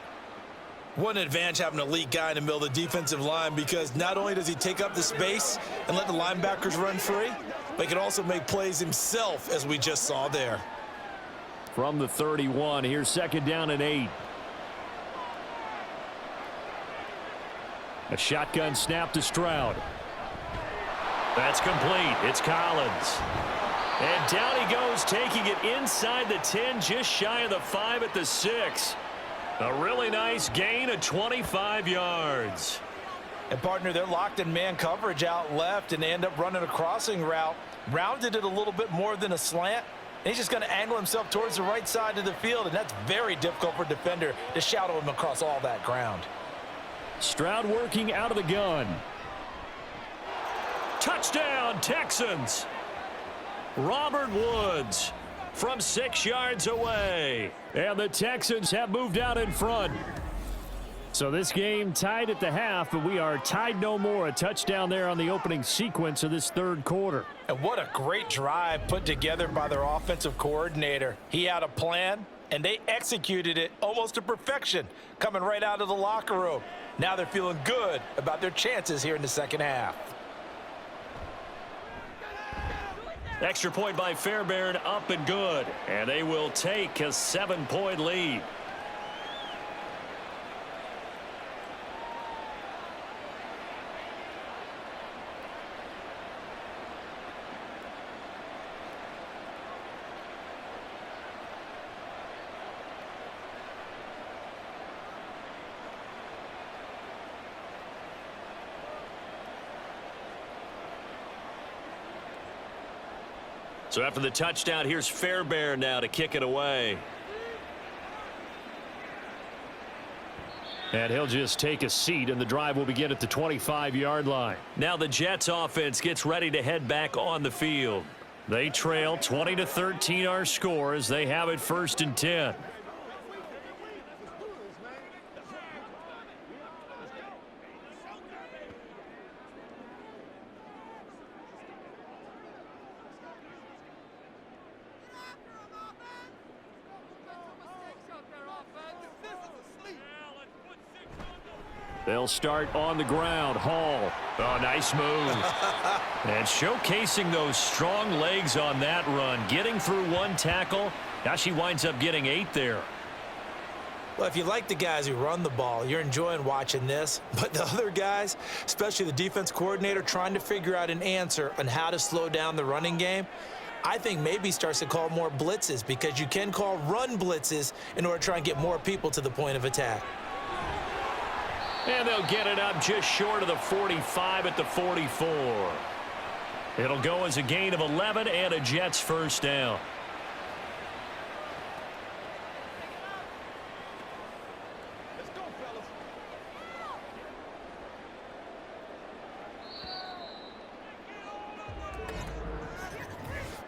What an advantage having an elite guy in the middle of the defensive line, because not only does he take up the space and let the linebackers run free, but he can also make plays himself, as we just saw there. From the 31, here's 2nd down and 8. A shotgun snap to Stroud. That's complete. It's Collins. And down he goes, taking it inside the 10, just shy of the 5 at the 6. A really nice gain of 25 yards. And, partner, they're locked in man coverage out left, and they end up running a crossing route. Rounded it a little bit more than a slant. And he's just going to angle himself towards the right side of the field, and that's very difficult for a defender to shadow him across all that ground. Stroud working out of the gun. Touchdown, Texans. Robert Woods from 6 yards away. And the Texans have moved out in front. So this game tied at the half, but we are tied no more. A touchdown there on the opening sequence of this third quarter. And what a great drive put together by their offensive coordinator. He had a plan, and they executed it almost to perfection, coming right out of the locker room. Now they're feeling good about their chances here in the second half. Extra point by Fairbairn, up and good. And they will take a 7-point lead. So after the touchdown, here's Fairbairn now to kick it away. And he'll just take a seat, and the drive will begin at the 25-yard line. Now the Jets offense gets ready to head back on the field. They trail 20-13 our score as they have it 1st and 10. They'll start on the ground. Hall. Oh, nice move. And showcasing those strong legs on that run. Getting through one tackle. Now she winds up getting 8 there. Well, if you like the guys who run the ball, you're enjoying watching this. But the other guys, especially the defense coordinator, trying to figure out an answer on how to slow down the running game, I think maybe starts to call more blitzes, because you can call run blitzes in order to try and get more people to the point of attack. And they'll get it up just short of the 45 at the 44. It'll go as a gain of 11 and a Jets 1st down.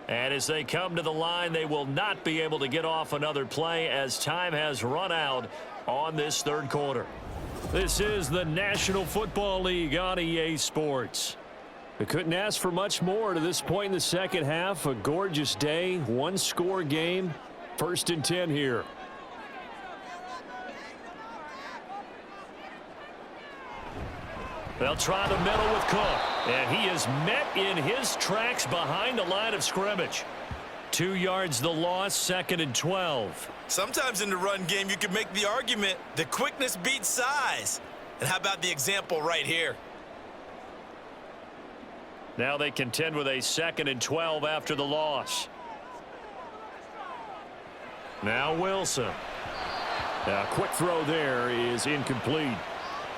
And as they come to the line, they will not be able to get off another play as time has run out on this third quarter. This is the National Football League on EA Sports. We couldn't ask for much more to this point in the second half. A gorgeous day, one-score game. 1st and 10 here. They'll try the middle with Cook. And he is met in his tracks behind the line of scrimmage. 2 yards the loss, 2nd and 12. Sometimes in the run game, you can make the argument that quickness beats size. And how about the example right here? Now they contend with a 2nd and 12 after the loss. Now Wilson. A quick throw there is incomplete.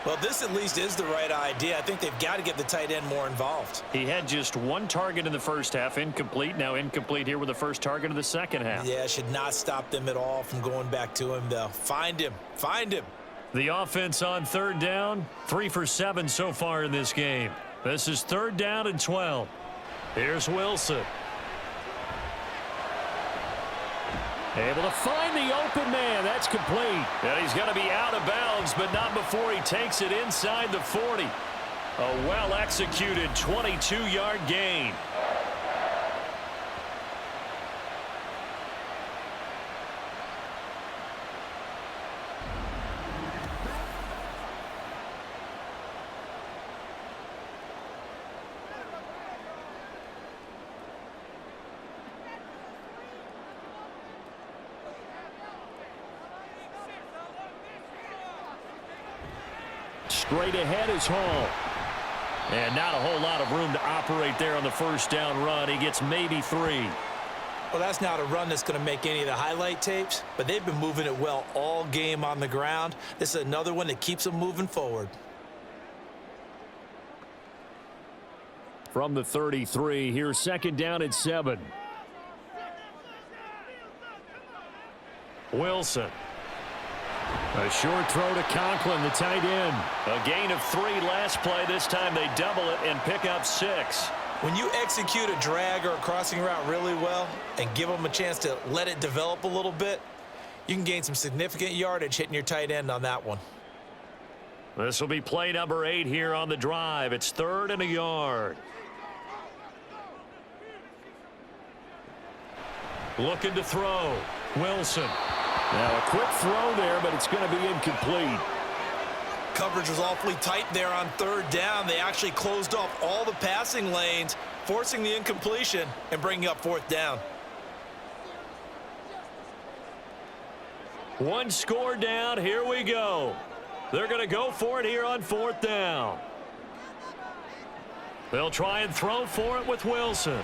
Well, this at least is the right idea. I think they've got to get the tight end more involved. He had just 1 target in the first half, incomplete. Now incomplete here with the first target of the second half. Yeah, should not stop them at all from going back to him, though. Find him. Find him. The offense on 3rd down, 3 for 7 so far in this game. This is 3rd down and 12. Here's Wilson. Able to find the open man. That's complete. And he's going to be out of bounds, but not before he takes it inside the 40. A well-executed 22-yard gain. straight ahead is Hall. And not a whole lot of room to operate there on the first down run. He gets maybe 3. Well, that's not a run that's going to make any of the highlight tapes, but they've been moving it well all game on the ground. This is another one that keeps them moving forward. From the 33, here's second down at 7. Wilson. A short throw to Conklin, the tight end. A gain of 3 last play. This time they double it and pick up 6. When you execute a drag or a crossing route really well and give them a chance to let it develop a little bit, you can gain some significant yardage hitting your tight end on that one. This will be play number 8 here on the drive. It's 3rd and a yard. Looking to throw. Wilson. Now a quick throw there, but it's going to be incomplete. Coverage was awfully tight there on 3rd down. They actually closed off all the passing lanes, forcing the incompletion and bringing up 4th down. 1 score down. Here we go. They're going to go for it here on 4th down. They'll try and throw for it with Wilson.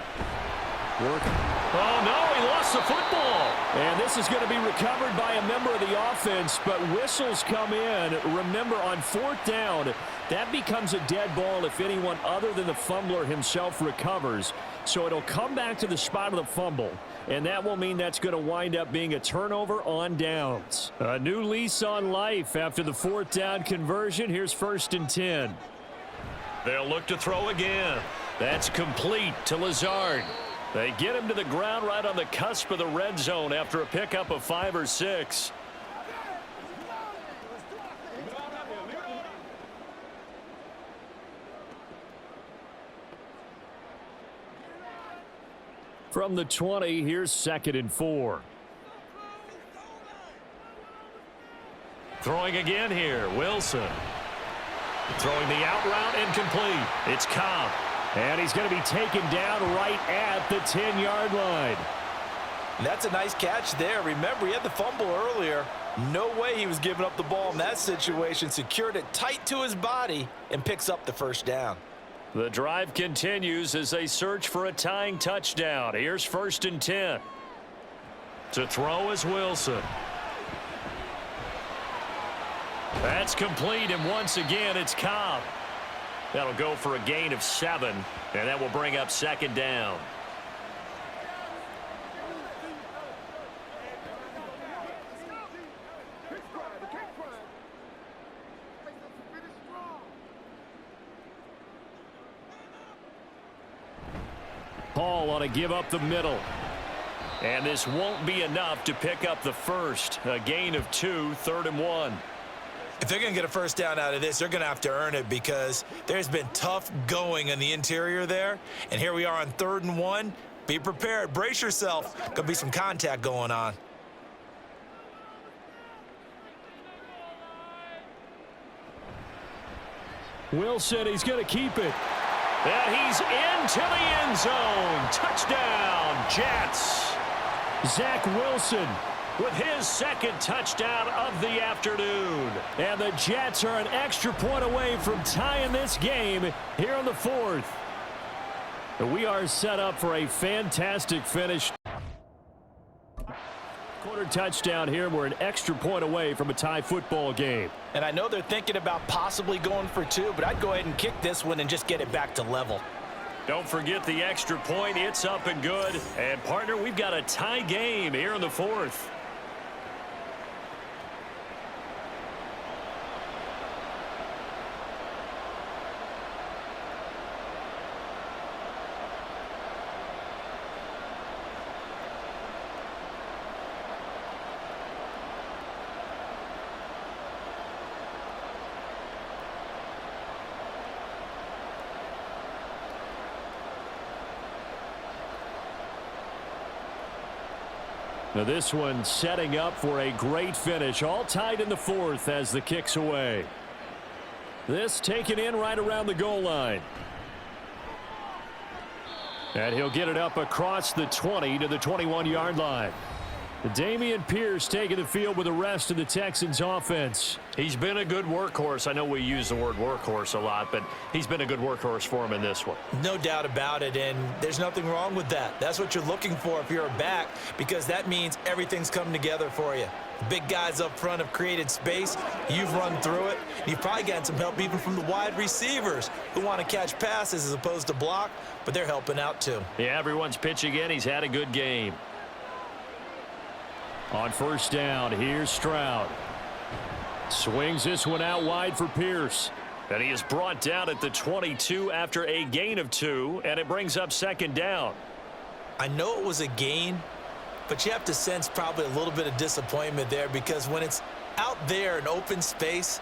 Oh, no, he lost the football. And this is going to be recovered by a member of the offense, but whistles come in. Remember, on 4th down, that becomes a dead ball if anyone other than the fumbler himself recovers. So it'll come back to the spot of the fumble, and that will mean that's going to wind up being a turnover on downs. A new lease on life after the 4th down conversion. Here's 1st and 10. They'll look to throw again. That's complete to Lazard. They get him to the ground right on the cusp of the red zone after a pickup of 5 or 6. From the 20, here's 2nd and 4. Throwing again here, Wilson. Throwing the out route incomplete. It's Cobb. And he's going to be taken down right at the 10-yard line. And that's a nice catch there. Remember, he had the fumble earlier. No way he was giving up the ball in that situation. Secured it tight to his body and picks up the 1st down. The drive continues as they search for a tying touchdown. Here's 1st and 10. To throw is Wilson. That's complete, and once again, it's Cobb. That'll go for a gain of 7, and that will bring up 2nd down. Paul on to give up the middle. And this won't be enough to pick up the 1st. A gain of 2, 3rd and 1. If they're going to get a 1st down out of this, they're going to have to earn it because there's been tough going in the interior there. And here we are on 3rd and 1. Be prepared. Brace yourself. Going to be some contact going on. Wilson, he's going to keep it. And he's into the end zone. Touchdown, Jets. Zach Wilson with his 2nd touchdown of the afternoon. And the Jets are an extra point away from tying this game here in the 4th. We are set up for a fantastic finish. Quarter touchdown here. We're an extra point away from a tie football game. And I know they're thinking about possibly going for 2, but I'd go ahead and kick this one and just get it back to level. Don't forget the extra point. It's up and good. And, partner, we've got a tie game here in the 4th. Now this one setting up for a great finish. All tied in the 4th as the kick's away. This taken in right around the goal line. And he'll get it up across the 20 to the 21-yard line. Dameon Pierce taking the field with the rest of the Texans offense. He's been a good workhorse. I know we use the word workhorse a lot, but he's been a good workhorse for him in this one. No doubt about it, and there's nothing wrong with that. That's what you're looking for if you're a back, because that means everything's coming together for you. The big guys up front have created space. You've run through it. You've probably gotten some help even from the wide receivers who want to catch passes as opposed to block, but they're helping out too. Yeah, everyone's pitching in. He's had a good game. On first down, here's Stroud. Swings this one out wide for Pierce. And he is brought down at the 22 after a gain of 2, and it brings up second down. I know it was a gain, but you have to sense probably a little bit of disappointment there, because when it's out there in open space,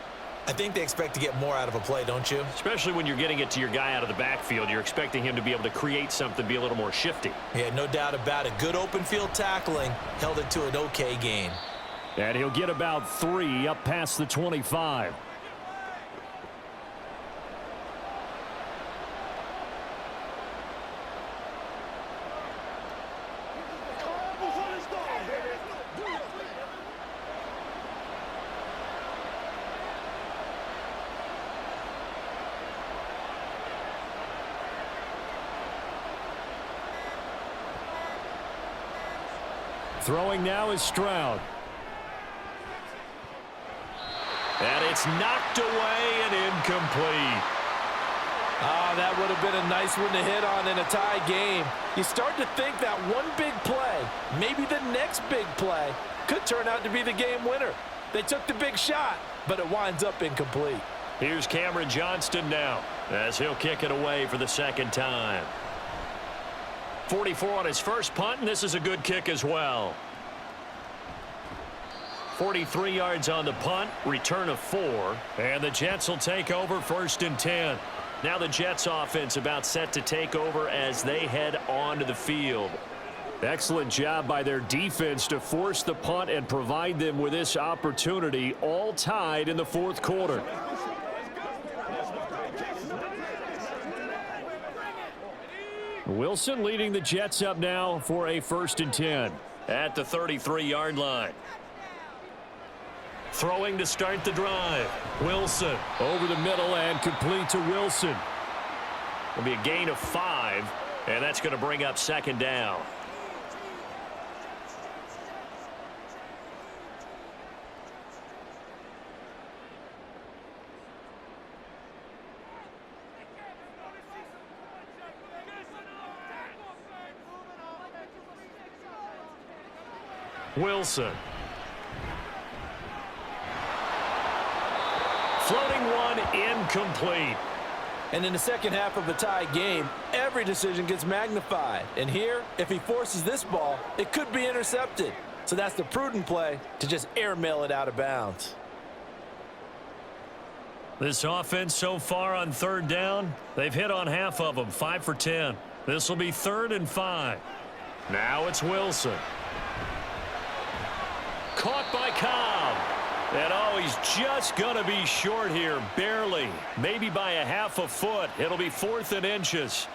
I think they expect to get more out of a play, don't you? Especially when you're getting it to your guy out of the backfield. You're expecting him to be able to create something, be a little more shifty. Yeah, no doubt about it. Good open field tackling held it to an okay gain. And he'll get about 3 up past the 25. Throwing now is Stroud. And it's knocked away and incomplete. That would have been a nice one to hit on in a tie game. You start to think that one big play, maybe the next big play, could turn out to be the game winner. They took the big shot, but it winds up incomplete. Here's Cameron Johnston now as he'll kick it away for the second time. 44 on his first punt, and this is a good kick as well. 43 yards on the punt, return of 4, and the Jets will take over first and 10. Now the Jets offense about set to take over as they head onto the field. Excellent job by their defense to force the punt and provide them with this opportunity, all tied in the fourth quarter. Wilson leading the Jets up now for a first and 10. At the 33-yard line. Throwing to start the drive. Wilson. Over the middle and complete to Wilson. Will be a gain of 5, and that's going to bring up second down. Wilson. Floating one, incomplete. And in the second half of a tie game, every decision gets magnified. And here, if he forces this ball, it could be intercepted. So that's the prudent play, to just airmail it out of bounds. This offense so far on third down, they've hit on half of them, 5 for 10. This will be 3rd and 5. Now it's Wilson. Caught by Cobb. And oh, he's just going to be short here, barely. Maybe by a half a foot. It'll be 4th and inches.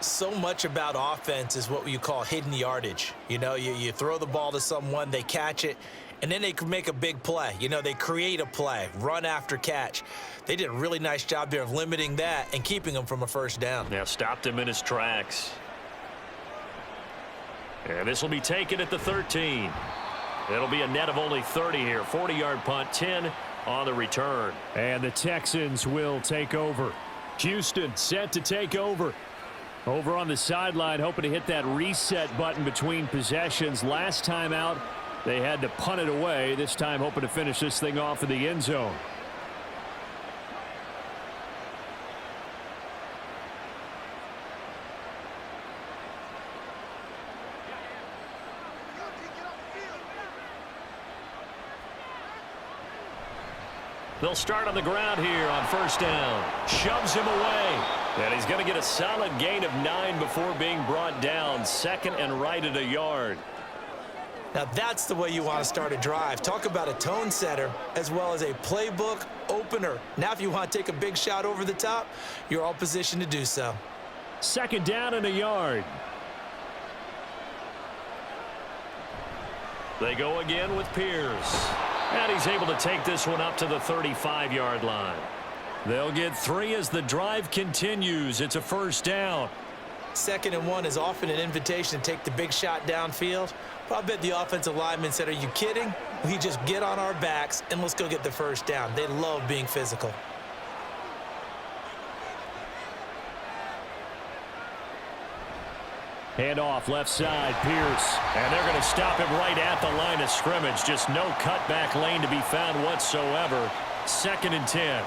So much about offense is what you call hidden yardage. You know, you throw the ball to someone, they catch it, and then they can make a big play. You know, they create a play, run after catch. They did a really nice job there of limiting that and keeping him from a first down. Now stopped him in his tracks. And this will be taken at the 13. It'll be a net of only 30 here. 40-yard punt, 10 on the return. And the Texans will take over. Houston set to take over. Over on the sideline, hoping to hit that reset button between possessions. Last time out, they had to punt it away. This time, hoping to finish this thing off in the end zone. They'll start on the ground here on first down. Shoves him away. And he's going to get a solid gain of 9 before being brought down. Second and right at a yard. Now that's the way you want to start a drive. Talk about a tone setter as well as a playbook opener. Now if you want to take a big shot over the top, you're all positioned to do so. Second down and a yard. They go again with Pierce. And he's able to take this one up to the 35-yard line. They'll get 3 as the drive continues. It's a first down. 2nd and 1 is often an invitation to take the big shot downfield. But I bet the offensive lineman said, are you kidding? We just get on our backs and let's go get the first down. They love being physical. Hand off left side, Pierce. And they're going to stop him right at the line of scrimmage. Just no cutback lane to be found whatsoever. 2nd and 10.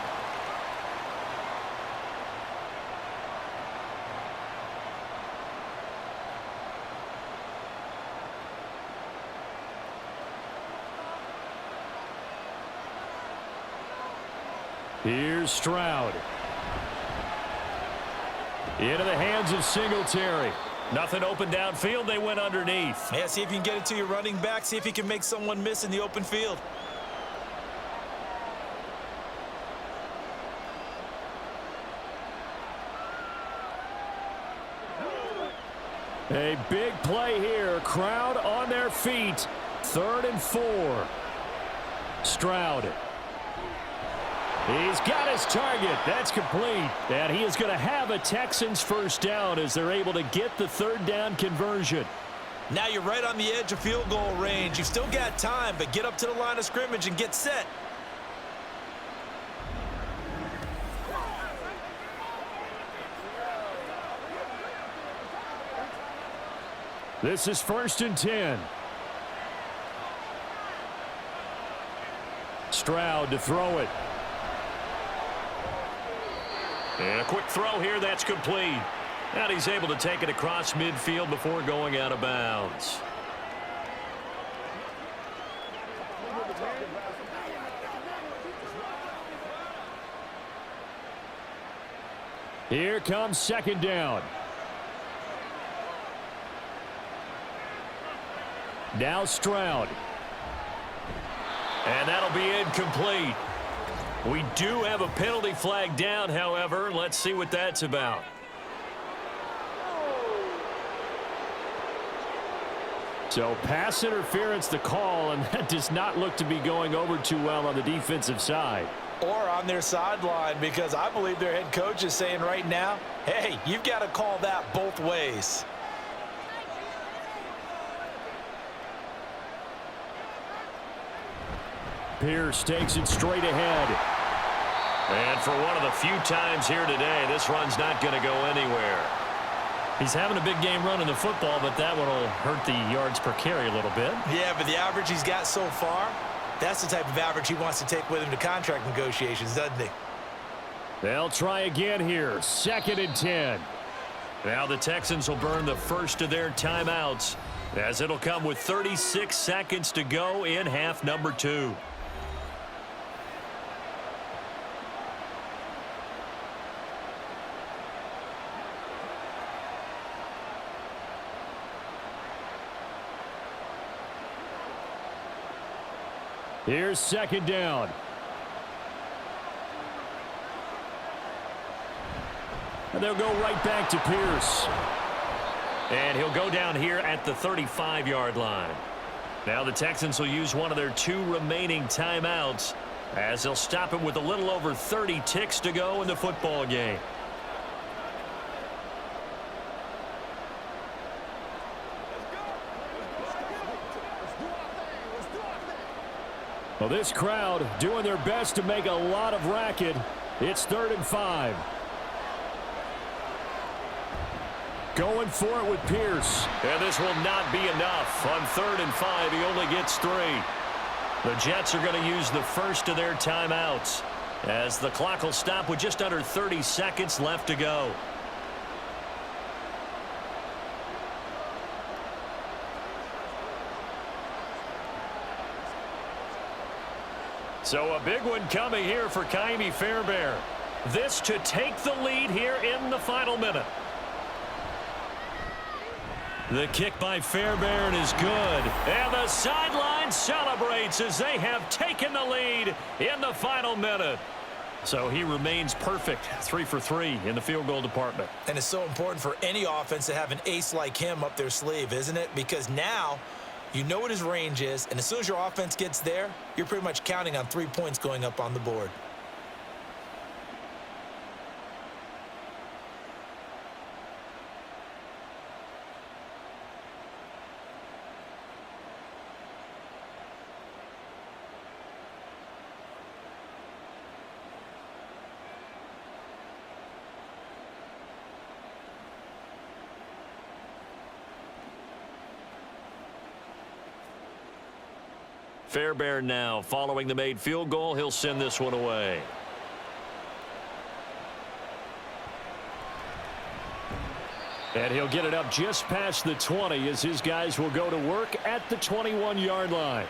Here's Stroud. Into the hands of Singletary. Nothing open downfield. They went underneath. Yeah, see if you can get it to your running back. See if you can make someone miss in the open field. A big play here. Crowd on their feet. 3rd and 4. Stroud. He's got his target. That's complete. And he is going to have a Texans first down as they're able to get the 3rd down conversion. Now you're right on the edge of field goal range. You've still got time, but get up to the line of scrimmage and get set. This is 1st and 10. Stroud to throw it. And a quick throw here, that's complete. And he's able to take it across midfield before going out of bounds. Here comes 2nd down. Now Stroud. And that'll be incomplete. We do have a penalty flag down, however. Let's see what that's about. So pass interference the call, and that does not look to be going over too well on the defensive side. Or on their sideline, because I believe their head coach is saying right now, hey, you've got to call that both ways. Pierce takes it straight ahead. And for one of the few times here today, this run's not going to go anywhere. He's having a big game running the football, but that one will hurt the yards per carry a little bit. Yeah, but the average he's got so far, that's the type of average he wants to take with him to contract negotiations, doesn't he? They'll try again here. 2nd and 10. Now the Texans will burn the first of their timeouts, as it'll come with 36 seconds to go in half number 2. Here's 2nd down. And they'll go right back to Pierce. And he'll go down here at the 35-yard line. Now the Texans will use one of their 2 remaining timeouts, as they'll stop him with a little over 30 ticks to go in the football game. Well, this crowd doing their best to make a lot of racket. It's 3rd and 5. Going for it with Pierce. And this will not be enough. On 3rd and 5, he only gets 3. The Jets are going to use the first of their timeouts, as the clock will stop with just under 30 seconds left to go. So a big one coming here for Ka'imi Fairbairn. This to take the lead here in the final minute. The kick by Fairbairn is good. And the sideline celebrates as they have taken the lead in the final minute. So he remains perfect, 3 for 3 in the field goal department. And it's so important for any offense to have an ace like him up their sleeve, isn't it? Because now You know what his range is, and as soon as your offense gets there, you're pretty much counting on 3 points going up on the board. Fairbairn now following the made field goal. He'll send this one away. And he'll get it up just past the 20 as his guys will go to work at the 21-yard line.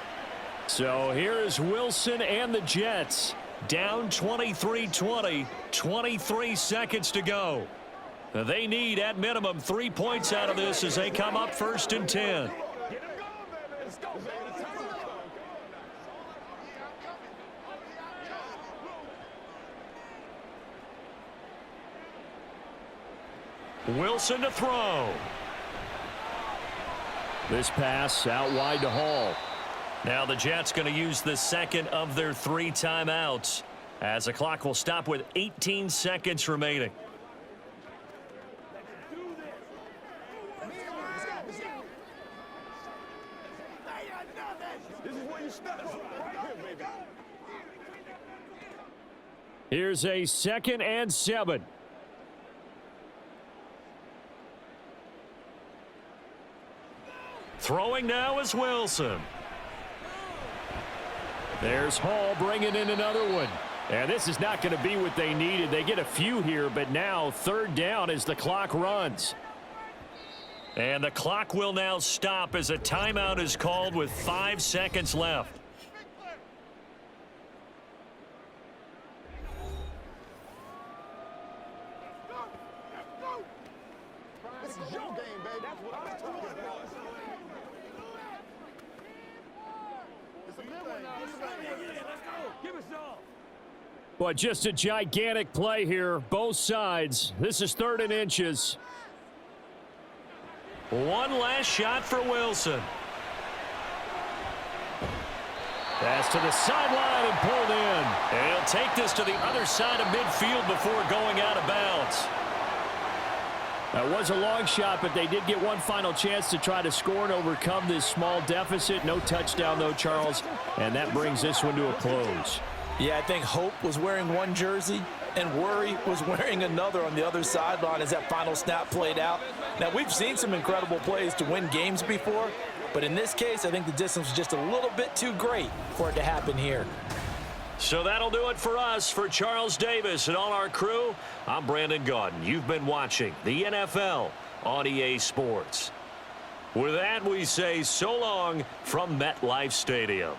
So here is Wilson and the Jets down 23-20, 23 seconds to go. They need at minimum 3 points out of this as they come up 1st and 10. Wilson to throw. This pass out wide to Hall. Now the Jets going to use the second of their 3 timeouts as the clock will stop with 18 seconds remaining. Here's a 2nd and 7. Throwing now is Wilson. There's Hall bringing in another one. And this is not going to be what they needed. They get a few here, but now 3rd down as the clock runs. And the clock will now stop as a timeout is called with 5 seconds left. But just a gigantic play here, both sides. This is 3rd and inches. One last shot for Wilson. Pass to the sideline and pulled in. And he'll take this to the other side of midfield before going out of bounds. That was a long shot, but they did get one final chance to try to score and overcome this small deficit. No touchdown, though, Charles. And that brings this one to a close. Yeah, I think Hope was wearing one jersey and Worry was wearing another on the other sideline as that final snap played out. Now, we've seen some incredible plays to win games before, but in this case, I think the distance was just a little bit too great for it to happen here. So that'll do it for us. For Charles Davis and all our crew, I'm Brandon Gaudin. You've been watching the NFL on EA Sports. With that, we say so long from MetLife Stadium.